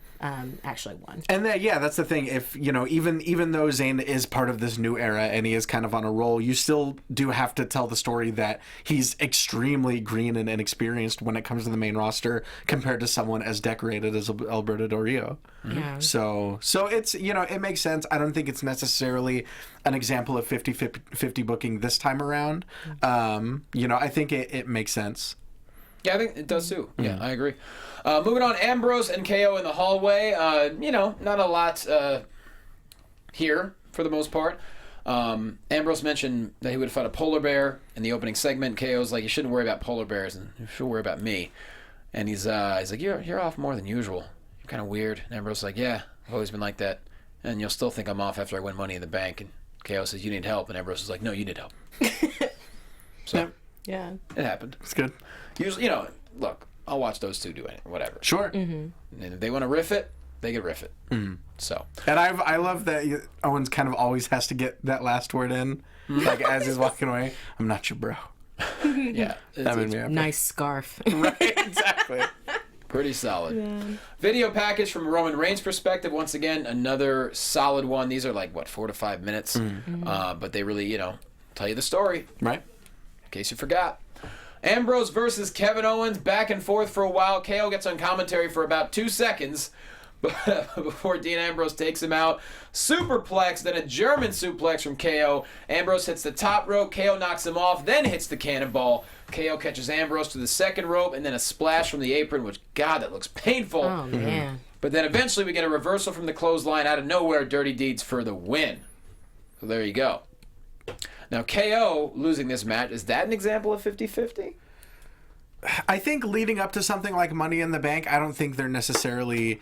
actually won. And that's the thing. If even though Zayn is part of this new era and he is kind of on a roll, you still do have to tell the story that he's extremely green and inexperienced when it comes to the main roster compared to someone as decorated as Alberto Del Rio. Yeah. So it's it makes sense. I don't think it's necessarily an example of 50-50 booking this time around. I think it makes sense. Yeah, I think it does too. Yeah, I agree. Moving on, Ambrose and KO in the hallway. Not a lot here for the most part. Ambrose mentioned that he would fight a polar bear in the opening segment. KO's like, you shouldn't worry about polar bears, and you should worry about me. And he's like, you're off more than usual. You're kind of weird. And Ambrose's like, yeah, I've always been like that. And you'll still think I'm off after I win Money in the Bank. And KO says, you need help. And Ambrose is like, no, you need help. So Yeah. it happened. It's good. Usually, look, I'll watch those two do it, whatever. Sure. And if they want to riff it, they can riff it. So. And I love that Owens kind of always has to get that last word in, like as he's walking away. I'm not your bro. Yeah. That made me happy. Nice scarf. Right, exactly. Pretty solid. Video package from Roman Reigns' perspective. Once again, another solid one. These are like, 4 to 5 minutes? But they really, tell you the story. Right. In case you forgot. Ambrose versus Kevin Owens, back and forth for a while. KO gets on commentary for about 2 seconds before Dean Ambrose takes him out. Superplex, then a German suplex from KO. Ambrose hits the top rope. KO knocks him off, then hits the cannonball. KO catches Ambrose to the second rope, and then a splash from the apron, which, God, that looks painful. Oh, man. But then eventually we get a reversal from the clothesline out of nowhere. Dirty Deeds for the win. So there you go. Now, KO losing this match, is that an example of 50-50? I think leading up to something like Money in the Bank, I don't think they're necessarily...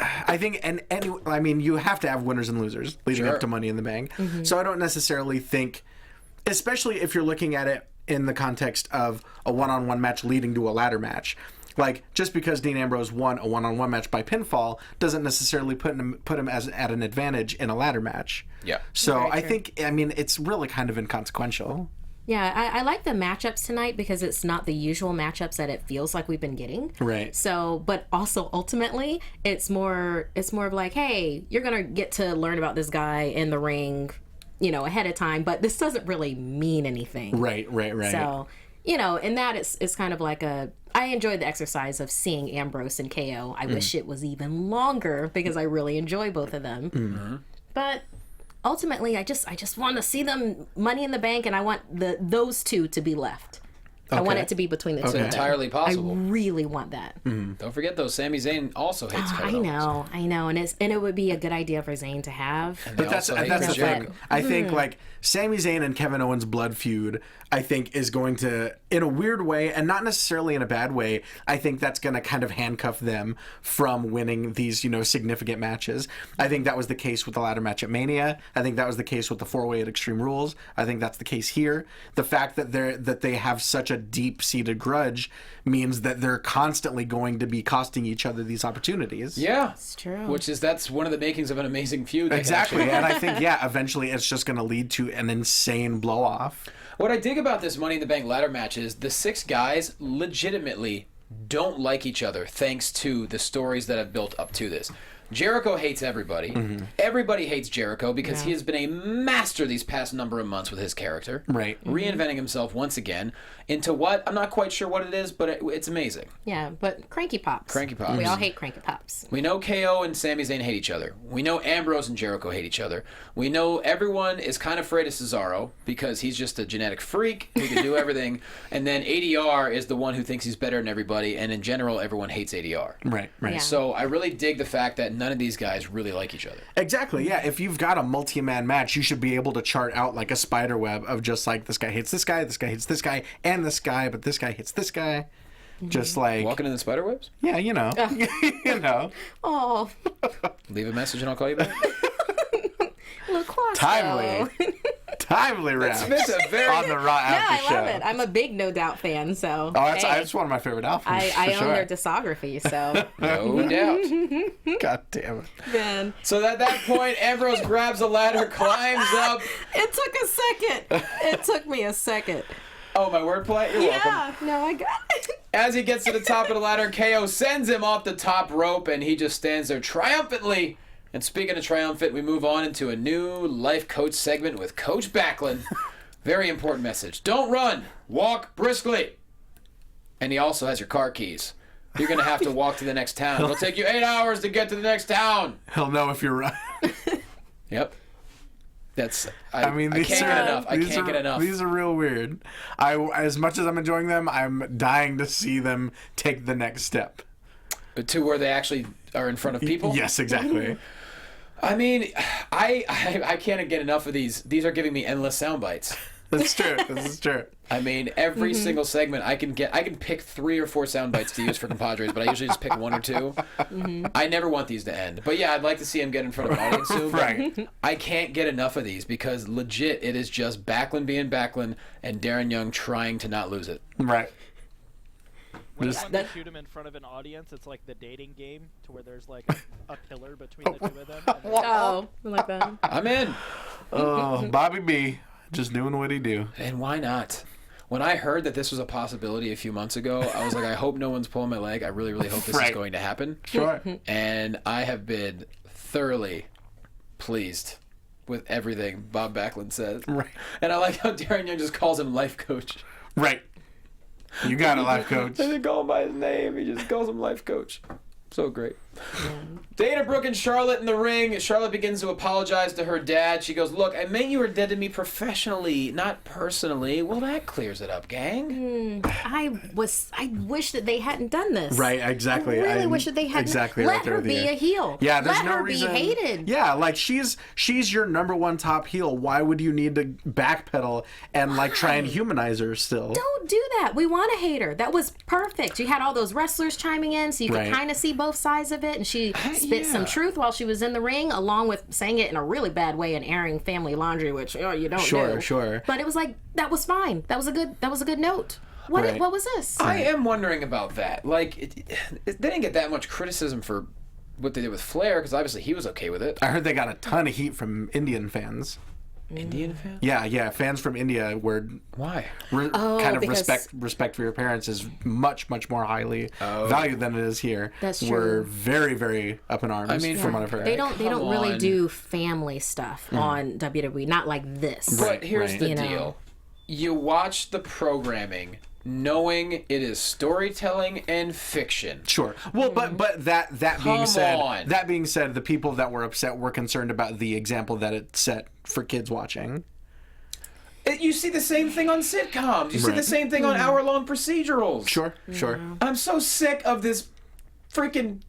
I think, I mean, you have to have winners and losers leading up to Money in the Bank. So I don't necessarily think, especially if you're looking at it in the context of a one-on-one match leading to a ladder match. Like, just because Dean Ambrose won a one-on-one match by pinfall doesn't necessarily put him at an advantage in a ladder match. Yeah. So Very I true. think, I mean, it's really kind of inconsequential. Yeah, I like the matchups tonight because it's not the usual matchups that it feels like we've been getting. Right. So, but also ultimately, it's more of like, hey, you're gonna get to learn about this guy in the ring, ahead of time. But this doesn't really mean anything. Right. So, in that it's kind of like I enjoyed the exercise of seeing Ambrose and KO. I wish it was even longer because I really enjoy both of them. But ultimately, I just want to see them Money in the Bank, and I want those two to be left. I want it to be between the two of them. Entirely possible. I really want that. Don't forget, though, Sami Zayn also hates Kevin Owens. I know, and it would be a good idea for Zayn to have. And But they that's also hate the Jericho. thing. I think like Sami Zayn and Kevin Owens' blood feud, I think is going to, in a weird way, and not necessarily in a bad way, I think that's going to kind of handcuff them from winning these, significant matches. I think that was the case with the ladder match at Mania. I think that was the case with the 4-way at Extreme Rules. I think that's the case here. The fact that they have such a deep-seated grudge means that they're constantly going to be costing each other these opportunities. Yeah. It's true. That's one of the makings of an amazing feud. Exactly. actually. And I think, eventually it's just going to lead to an insane blow-off. What I dig about this Money in the Bank ladder match is the 6 guys legitimately don't like each other thanks to the stories that have built up to this. Jericho hates everybody. Everybody hates Jericho because he has been a master these past number of months with his character. Right. Reinventing himself once again into what? I'm not quite sure what it is, but it's amazing. Yeah, but Cranky Pops. Cranky Pops. We all hate Cranky Pops. We know KO and Sami Zayn hate each other. We know Ambrose and Jericho hate each other. We know everyone is kind of afraid of Cesaro because he's just a genetic freak who can do everything. And then ADR is the one who thinks he's better than everybody. And in general, everyone hates ADR. Right. Yeah. So I really dig the fact that none of these guys really like each other. Exactly, yeah. If you've got a multi-man match, you should be able to chart out like a spider web of just like this guy hates this guy hates this guy, and this guy, but this guy hates this guy. Just like Walking in the spider webs? yeah, you know. Oh, Leave a message and I'll call you back. Loquasto. Timely round That's a very... on the Raw Yeah, After I Show. love it. I'm a big No Doubt fan, so. Oh, that's, hey, that's one of my favorite albums. I for own sure. their discography, so. No doubt. God damn it. Man. So at that point, Ambrose grabs a ladder, climbs up. It took a second. It took me a second. Oh, my wordplay? You're welcome. Yeah, no, I got it. As he gets to the top of the ladder, KO sends him off the top rope, and he just stands there triumphantly. And speaking of triumphant, we move on into a new life coach segment with Coach Backlund. Very important message. Don't run. Walk briskly. And he also has your car keys. You're going to have to walk to the next town. It'll take you 8 hours to get to the next town. He'll know if you're right. Yep. That's... I mean, I these can't are, get enough. I these can't are, get enough. These are real weird. As much as I'm enjoying them, I'm dying to see them take the next step. To where they actually are in front of people? Yes, exactly. I mean, I can't get enough of these. These are giving me endless sound bites. That's true. This is true. I mean, every single segment I can pick 3 or 4 sound bites to use for compadres, but I usually just pick 1 or 2. I never want these to end. But yeah, I'd like to see him get in front of an audience soon. Right. I can't get enough of these because legit, it is just Backlund being Backlund and Darren Young trying to not lose it. Right. When Just- they shoot him in front of an audience, it's like the dating game, to where there's like a pillar between the two of them. And then Oh, I like that. I'm in. Oh, Bobby B. Just doing what he do. And why not? When I heard that this was a possibility a few months ago, I was like, I hope no one's pulling my leg. I really, really hope this is Right. going to happen. Sure. And I have been thoroughly pleased with everything Bob Backlund says. Right. And I like how Darren Young just calls him life coach. Right. You got it, life coach. They didn't call him by his name. He just calls him life coach. So great. Dana Brooke and Charlotte in the ring. Charlotte begins to apologize to her dad. She goes, look, I meant you were dead to me professionally, not personally. Well, that clears it up, gang. I wish that they hadn't done this. Right, exactly. I really wish that they hadn't. Exactly. Let right there her with be you. a heel. Yeah, there's Let no her reason. be hated. Yeah, like she's your number one top heel. Why would you need to backpedal and like try and humanize her still? Don't do that. We want to hate her. That was perfect. You had all those wrestlers chiming in, so you could kind of see both sides of it. And she spit some truth while she was in the ring, along with saying it in a really bad way and airing family laundry, which you don't do. Sure. But it was like that was fine. That was a good note. What was this? I am wondering about that. Like, they didn't get that much criticism for what they did with Flair, because obviously he was okay with it. I heard they got a ton of heat from Indian fans. Indian fans? Yeah, fans from India were Why? kind of because- respect for your parents is much more highly valued than it is here. That's true. We're very, very up in arms. I mean, from what I've heard. They don't really on. do family stuff on WWE, not like this. But here's right. the You know. deal. You watch the programming knowing it is storytelling and fiction. Sure. Well, but that being on. said, the people that were upset were concerned about the example that it set for kids watching. You see the same thing on sitcoms. You see Right. the same thing on hour-long procedurals. Sure. I'm so sick of this freaking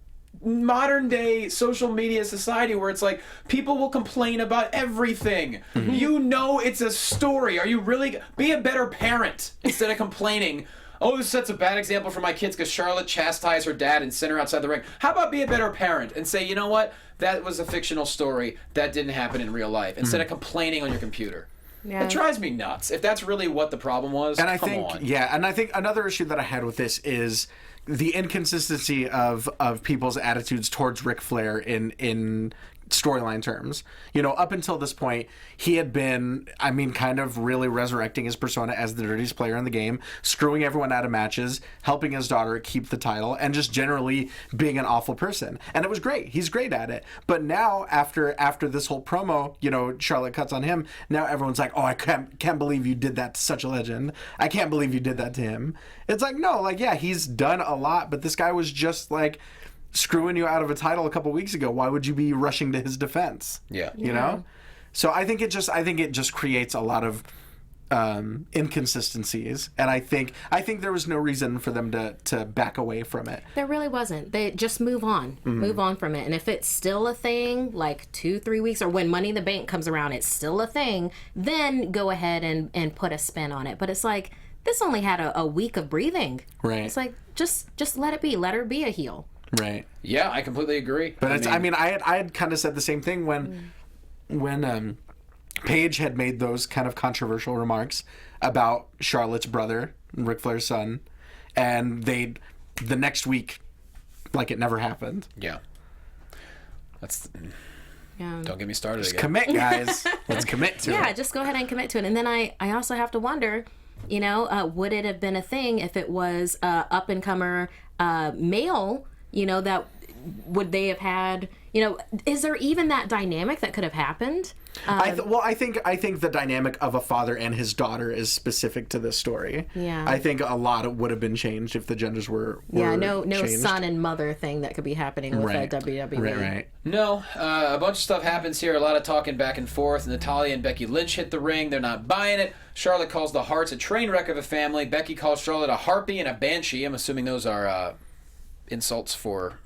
modern-day social media society where it's like people will complain about everything. You know it's a story. Are you really... Be a better parent instead of complaining. Oh, this sets a bad example for my kids because Charlotte chastised her dad and sent her outside the ring. How about be a better parent and say, you know what? That was a fictional story. That didn't happen in real life. Instead of complaining on your computer. Yeah. It drives me nuts. If that's really what the problem was, And I come think, on. and I think another issue that I had with this is the inconsistency of people's attitudes towards Ric Flair in storyline terms. You know, up until this point, he had been, I mean, kind of really resurrecting his persona as the dirtiest player in the game, screwing everyone out of matches, helping his daughter keep the title, and just generally being an awful person. And it was great. He's great at it. But now, after this whole promo, you know, Charlotte cuts on him, now everyone's like, oh, I can't believe you did that to such a legend. I can't believe you did that to him. It's like, no, like, yeah, he's done a lot, but this guy was just like screwing you out of a title a couple weeks ago. Why would you be rushing to his defense? Yeah. You know? So I think it just creates a lot of inconsistencies, and I think there was no reason for them to back away from it. There really wasn't. They just move on. Move on from it. And if it's still a thing, like 2-3 weeks, or when Money in the Bank comes around, it's still a thing, then go ahead and put a spin on it. But it's like, this only had a week of breathing. Right. It's like, just let it be. Let her be a heel. Right. Yeah, I completely agree. But I had kind of said the same thing when Paige had made those kind of controversial remarks about Charlotte's brother, Ric Flair's son, and the next week, like it never happened. Yeah. Yeah. Don't get me started again. Commit, guys. Let's commit to it. Yeah, just go ahead and commit to it. And then I also have to wonder, you know, would it have been a thing if it was up and comer male? You know, that would they have had? You know, is there even that dynamic that could have happened? I think the dynamic of a father and his daughter is specific to this story. Yeah. I think a lot would have been changed if the genders were no changed. son and mother thing that could be happening with WWE. Right. No, a bunch of stuff happens here. A lot of talking back and forth. Natalya and Becky Lynch hit the ring. They're not buying it. Charlotte calls the Harts a train wreck of a family. Becky calls Charlotte a harpy and a banshee. I'm assuming those are insults for...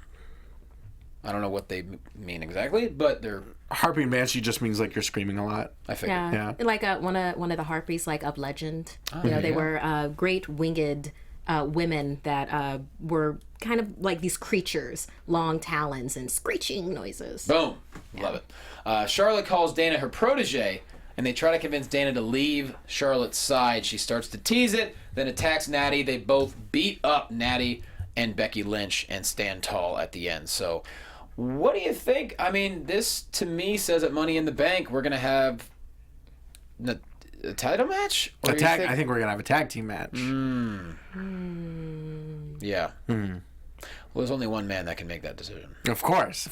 I don't know what they mean exactly, but they're... Harpy and Banshee just means like you're screaming a lot. I figured. Yeah. Like one of the harpies, like of legend. You know, they were great winged women that were kind of like these creatures, long talons and screeching noises. Boom. Love it. Charlotte calls Dana her protege, and they try to convince Dana to leave Charlotte's side. She starts to tease it, then attacks Natty. They both beat up Natty and Becky Lynch and stand tall at the end. So... what do you think? I mean, this to me says at Money in the Bank we're gonna have a title match. Or I think we're gonna have a tag team match. Yeah. Well, there's only one man that can make that decision. Of course.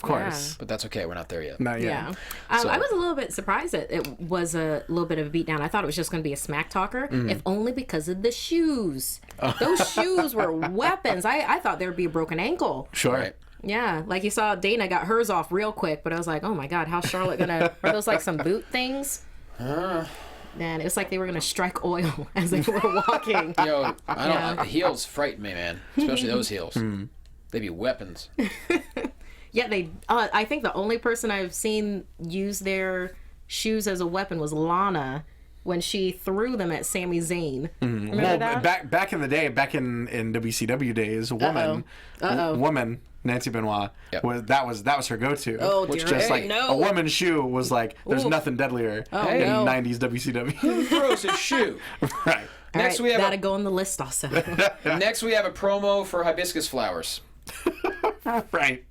But that's okay. We're not there yet. Not yet. Yeah. I was a little bit surprised that it was a little bit of a beatdown. I thought it was just going to be a smack talker, if only because of the shoes. Those shoes were weapons. I thought there would be a broken ankle. Sure. Right. Yeah, like you saw Dana got hers off real quick, but I was like, oh my God, how's Charlotte gonna, are those like some boot things? Man, it was like they were gonna strike oil as they were walking. Yo, I don't. Heels frighten me, man. Especially those heels. They be weapons. Yeah, they. I think the only person I've seen use their shoes as a weapon was Lana when she threw them at Sami Zayn. Remember that? Back in the day, back in WCW days, a woman, Nancy Benoit, that was her go-to. Oh, which dear. just like No. a woman's shoe was like there's nothing deadlier in 90s WCW. Who throws a shoe? Right. Next we have that'll go on the list also. Next we have a promo for hibiscus flowers. Right.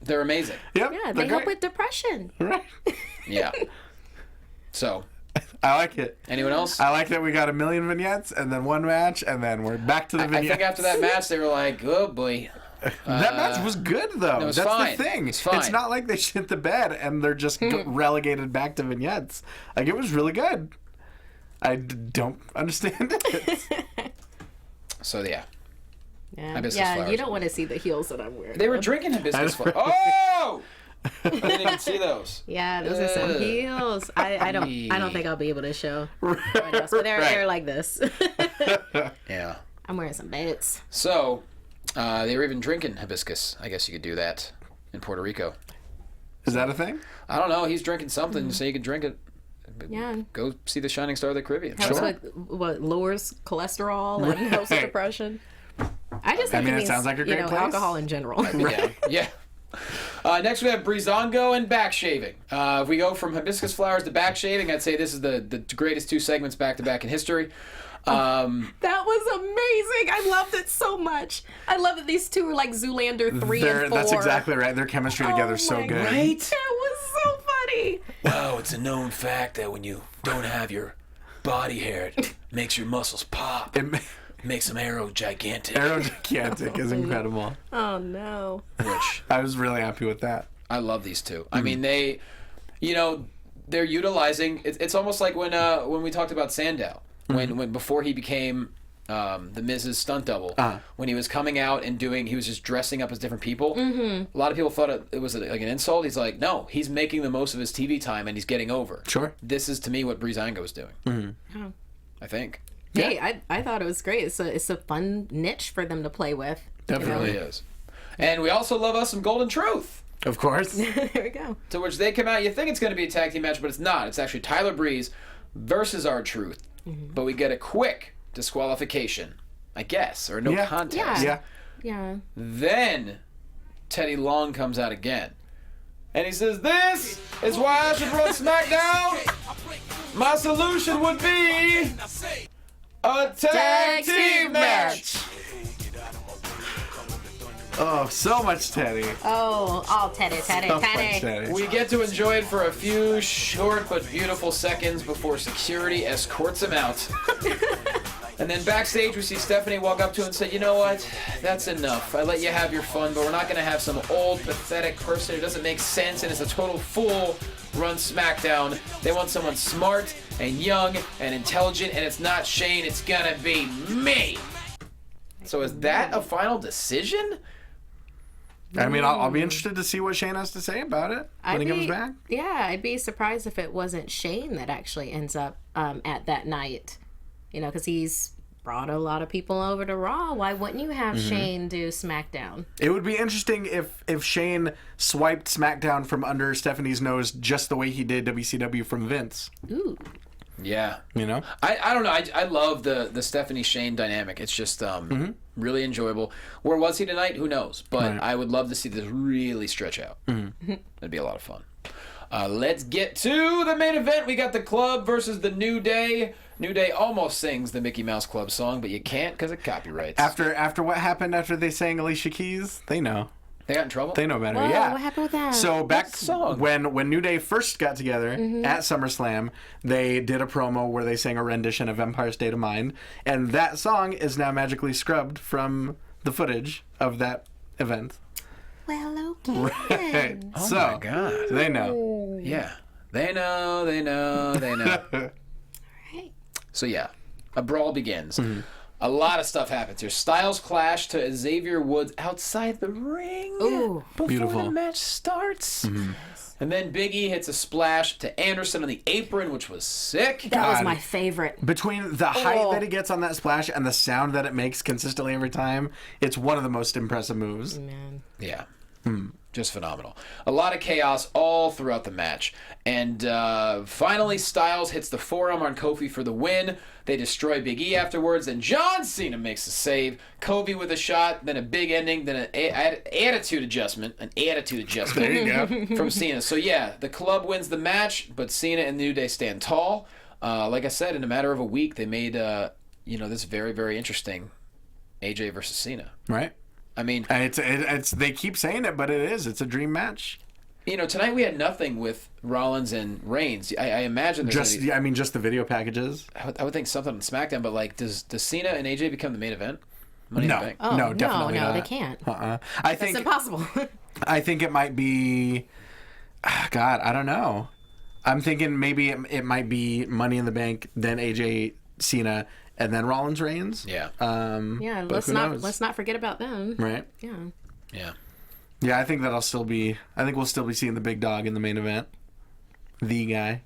They're amazing. Yep. Yeah, they're they help great. with depression. Right. Yeah. So, I like it. anyone else? I like that we got a million vignettes and then one match and then we're back to the I vignettes. think after that match they were like, oh boy. That match was good though. it was That's fine. the thing. It's fine. It's not like they shit the bed and they're just relegated back to vignettes. Like it was really good. I don't understand it. So yeah. Yeah, Hibiscus yeah, flowers. you don't want to see the heels that I'm wearing. They were drinking hibiscus flowers. Oh! I didn't even see those. Yeah, those are some heels. I don't think I'll be able to show. But they're like this. Yeah. I'm wearing some boots. So, they were even drinking hibiscus. I guess you could do that in Puerto Rico. Is that a thing? I don't know. He's drinking something, so you can drink it. Yeah. Go see the Shining Star of the Caribbean. Helps with what lowers cholesterol and helps with depression. I just think mean, it it means, sounds like a great place. alcohol in general. Yeah. Next we have Breezango and back shaving. If we go from hibiscus flowers to back shaving, I'd say this is the greatest two segments back to back in history. That was amazing. I loved it so much. I love that these two are like Zoolander 3 and 4. That's exactly right. Their chemistry together is so my good. God. Right? That was so funny. Wow, it's a known fact that when you don't have your body hair, it makes your muscles pop. Makes them arrow gigantic. Arrow Gigantic is incredible. Oh no. Which I was really happy with that. I love these two. I mean, they, they're utilizing. It's almost like when we talked about Sandow, when before he became the Miz's stunt double, when he was coming out and he was just dressing up as different people. A lot of people thought it was like an insult. He's like, no, he's making the most of his TV time and he's getting over. Sure. This is to me what Breezango is doing. I think. Hey, I thought it was great. It's a fun niche for them to play with. Definitely. It really is. And we also love us some Golden Truth. Of course. There we go. To which they come out, you think it's going to be a tag team match, but it's not. It's actually Tyler Breeze versus R-Truth. But we get a quick disqualification, I guess, or no contest. Yeah. Then Teddy Long comes out again. And he says, this is why I should run SmackDown. My solution would be a tag team match. Oh, so much Teddy. Oh, Teddy. So much Teddy. We get to enjoy it for a few short but beautiful seconds before security escorts him out. And then backstage, we see Stephanie walk up to him and say, you know what? That's enough. I let you have your fun, but we're not going to have some old, pathetic person who doesn't make sense and is a total fool run SmackDown. They want someone smart and young and intelligent, and it's not Shane. It's going to be me. So is that a final decision? I mean, I'll be interested to see what Shane has to say about it when he comes back. Yeah, I'd be surprised if it wasn't Shane that actually ends up at that night. Because he's brought a lot of people over to Raw. Why wouldn't you have Shane do SmackDown? It would be interesting if Shane swiped SmackDown from under Stephanie's nose just the way he did WCW from Vince. Ooh. Yeah. I don't know. I love the Stephanie Shane dynamic. It's just really enjoyable. Where was he tonight? Who knows? But I would love to see this really stretch out. That'd be a lot of fun. Let's get to the main event. We got the Club versus the New Day. New Day almost sings the Mickey Mouse Club song, but you can't because of copyrights. After what happened after they sang Alicia Keys, they know. They got in trouble? They know better, Whoa, yeah. what happened with that? So back when New Day first got together at SummerSlam, they did a promo where they sang a rendition of Empire State of Mind, and that song is now magically scrubbed from the footage of that event. Well, okay. Right. Oh So, my God. they know. Yeah. They know. Right. So yeah, a brawl begins. A lot of stuff happens here. Styles clash to Xavier Woods outside the ring before Beautiful. the match starts. And then Big E hits a splash to Anderson on the apron, which was sick. That was God. my favorite. Between the height that he gets on that splash and the sound that it makes consistently every time, it's one of the most impressive moves. Man. Yeah. Just phenomenal. A lot of chaos all throughout the match. And finally, Styles hits the forearm on Kofi for the win. They destroy Big E afterwards. Then John Cena makes a save. Kofi with a shot, then a big ending, then an attitude adjustment. An attitude adjustment. There you go. From Cena. So yeah, the club wins the match, but Cena and New Day stand tall. Like I said, in a matter of a week, they made this very, very interesting. AJ versus Cena. Right? I mean, It's they keep saying it, but it is. It's a dream match. Tonight we had nothing with Rollins and Reigns. I imagine there's gonna be, Just the video packages. I would think something on SmackDown, but like, does Cena and AJ become the main event? Money in the Bank. Oh, No, definitely no, not. they can't. I That's think impossible. I think it might be. God, I don't know. I'm thinking maybe it might be Money in the Bank, then AJ Cena, and then Rollins Reigns. Yeah. Yeah, But who knows? let's not forget about them. Right. Yeah. Yeah. Yeah, I think that'll still be. I think we'll still be seeing the big dog in the main event. The guy.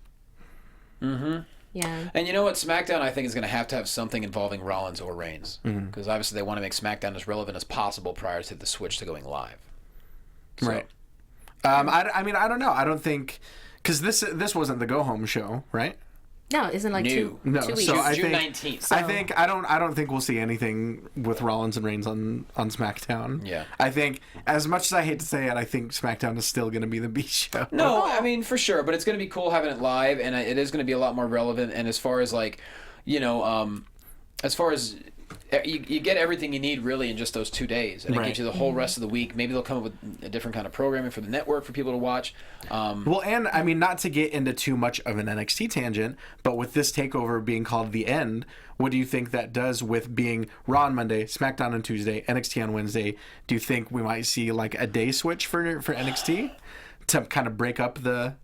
Yeah. And you know what? SmackDown, I think, is going to have something involving Rollins or Reigns. Because obviously they want to make SmackDown as relevant as possible prior to the switch to going live. So, Right. I mean, I don't know. I don't think because this wasn't the go home show, right? No, isn't like New. 2 No, 2 weeks. so I June think 19th. I don't think we'll see anything with Rollins and Reigns on SmackDown. Yeah. I think as much as I hate to say it, I think SmackDown is still going to be the B show. No, I mean, for sure. But it's going to be cool having it live, and it is going to be a lot more relevant. And as far as, like, as far as you get everything you need really in just those 2 days, and it Right. gives you the whole rest of the week. Maybe they'll come up with a different kind of programming for the network for people to watch. Well, and I mean, not to get into too much of an NXT tangent, but with this takeover being called The End, what do you think that does with being Raw on Monday, SmackDown on Tuesday, NXT on Wednesday? Do you think we might see like a day switch for NXT to kind of break up the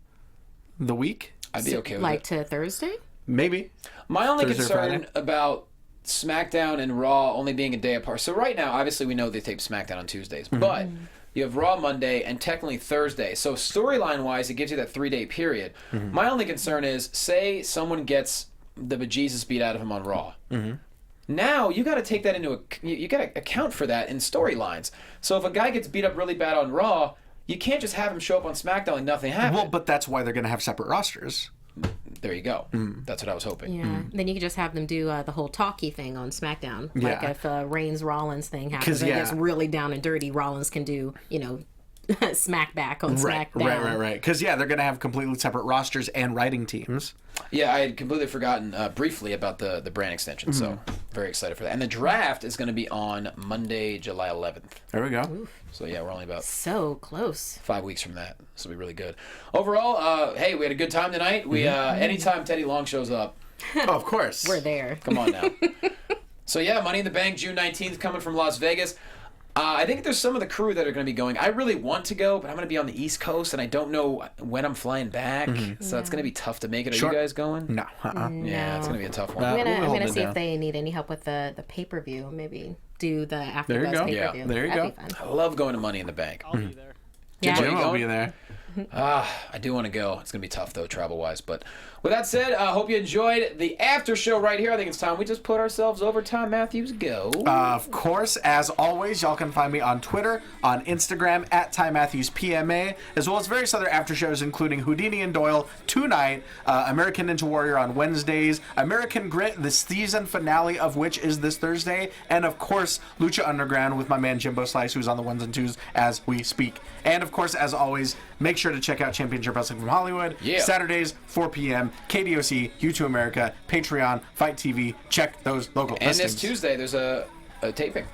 week? I'd be okay with Like it. to Thursday? Maybe. My only Thursday or concern Friday? about SmackDown and Raw only being a day apart. So right now, obviously, we know they tape SmackDown on Tuesdays, but you have Raw Monday and technically Thursday. So storyline-wise, it gives you that 3-day period. My only concern is, say someone gets the bejesus beat out of him on Raw. Now you got to take that into you got to account for that in storylines. So if a guy gets beat up really bad on Raw, you can't just have him show up on SmackDown like nothing happened. Well, but that's why they're going to have separate rosters. There you go. That's what I was hoping. Yeah. Then you could just have them do the whole talkie thing on SmackDown. Like Yeah. if Reigns Rollins thing happens, and it gets really down and dirty, Rollins can do, smack back on SmackDown. Right. Because they're going to have completely separate rosters and writing teams. Yeah, I had completely forgotten briefly about the brand extension, so very excited for that. And the draft is going to be on Monday, July 11th. There we go. So yeah, we're only about So close. 5 weeks from that. This will be really good. Overall, hey, we had a good time tonight. We anytime Teddy Long shows up, Oh, of course. We're there. come on now. So yeah, Money in the Bank, June 19th, coming from Las Vegas. I think there's some of the crew that are going to be going. I really want to go, but I'm going to be on the East Coast, and I don't know when I'm flying back. So it's going to be tough to make it. Are Sure. you guys going? No. Yeah, it's going to be a tough one. I'm we'll gonna hold it see down. if they need any help with the pay-per-view. Maybe do the AFTERBUZZ go. pay-per-view. Yeah, there you That'd go. Be fun. I love going to Money in the Bank. I'll be there. Yeah. Jim, Jim you will going? be there. I do want to go. It's going to be tough, though, travel-wise. But with that said, I hope you enjoyed the after show right here. I think it's time we just put ourselves over. Tom Matthews, go. Of course, as always, y'all can find me on Twitter, on Instagram, at Ty Matthews PMA, as well as various other after shows, including Houdini and Doyle tonight, American Ninja Warrior on Wednesdays, American Grit, the season finale of which is this Thursday, and of course, Lucha Underground with my man Jimbo Slice, who's on the ones and twos as we speak. And of course, as always, make sure to check out Championship Wrestling from Hollywood, Yeah. Saturdays, 4 p.m., KDOC, U2 America, Patreon, Fight TV. Check those local And listings. this Tuesday, there's a taping.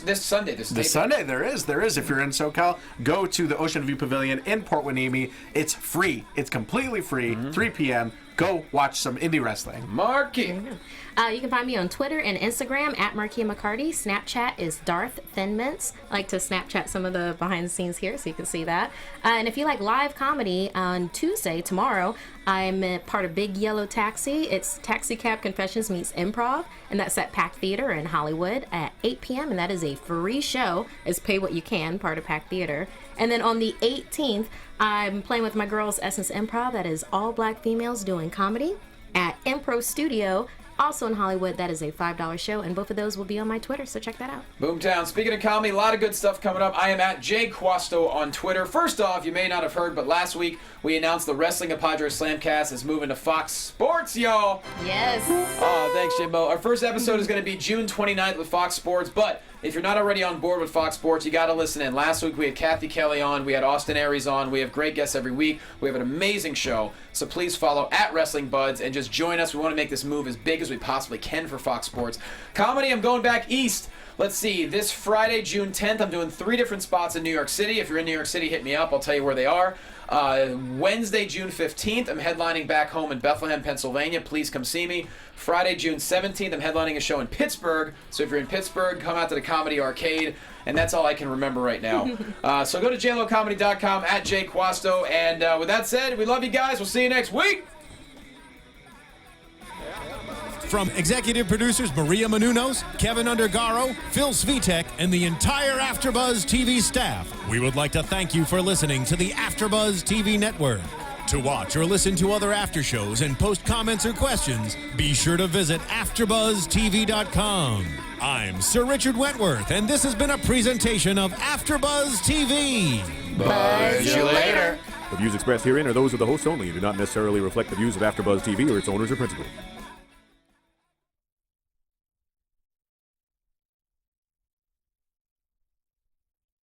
This Sunday, there's a taping. This Sunday, there is. If you're in SoCal, go to the Ocean View Pavilion in Port Hueneme. It's free. It's completely free. 3 p.m. Go watch some indie wrestling. Markeia. You can find me on Twitter and Instagram at Markeia McCarty. Snapchat is Darth Thinmints. I like to Snapchat some of the behind the scenes here so you can see that. And if you like live comedy, on Tuesday, tomorrow, I'm a part of Big Yellow Taxi. It's Taxi Cab Confessions meets improv, and that's at Pack Theater in Hollywood at 8 p.m. And that is a free show. It's pay what you can, part of Pack Theater. And then on the 18th, I'm playing with my girls Essence Improv. That is all black females doing comedy at Impro Studio, also in Hollywood. That is a $5 show, and both of those will be on my Twitter, so check that out. Boomtown. Speaking of comedy, a lot of good stuff coming up. I am at Loquasto on Twitter. First off, you may not have heard, but last week we announced the Wrestling of Padres Slamcast is moving to Fox Sports, y'all. Yes. Oh, thanks, Jimbo. Our first episode is going to be June 29th with Fox Sports, but if you're not already on board with Fox Sports, you got to listen in. Last week we had Kathy Kelly on, we had Austin Aries on, we have great guests every week. We have an amazing show, so please follow at Wrestling Buds and just join us. We want to make this move as big as we possibly can for Fox Sports. Comedy, I'm going back east. Let's see, this Friday, June 10th, I'm doing 3 different spots in New York City. If you're in New York City, hit me up. I'll tell you where they are. Wednesday, June 15th, I'm headlining back home in Bethlehem, Pennsylvania. Please come see me. Friday, June 17th, I'm headlining a show in Pittsburgh. So if you're in Pittsburgh, come out to the Comedy Arcade. And that's all I can remember right now. So go to jlocomedy.com, at Loquasto. And with that said, we love you guys. We'll see you next week. From executive producers Maria Menounos, Kevin Undergaro, Phil Svitek, and the entire AfterBuzz TV staff, we would like to thank you for listening to the AfterBuzz TV network. To watch or listen to other after shows and post comments or questions, be sure to visit AfterBuzzTV.com. I'm Sir Richard Wentworth, and this has been a presentation of AfterBuzz TV. Buzz you later. The views expressed herein are those of the hosts only and do not necessarily reflect the views of AfterBuzz TV or its owners or principals.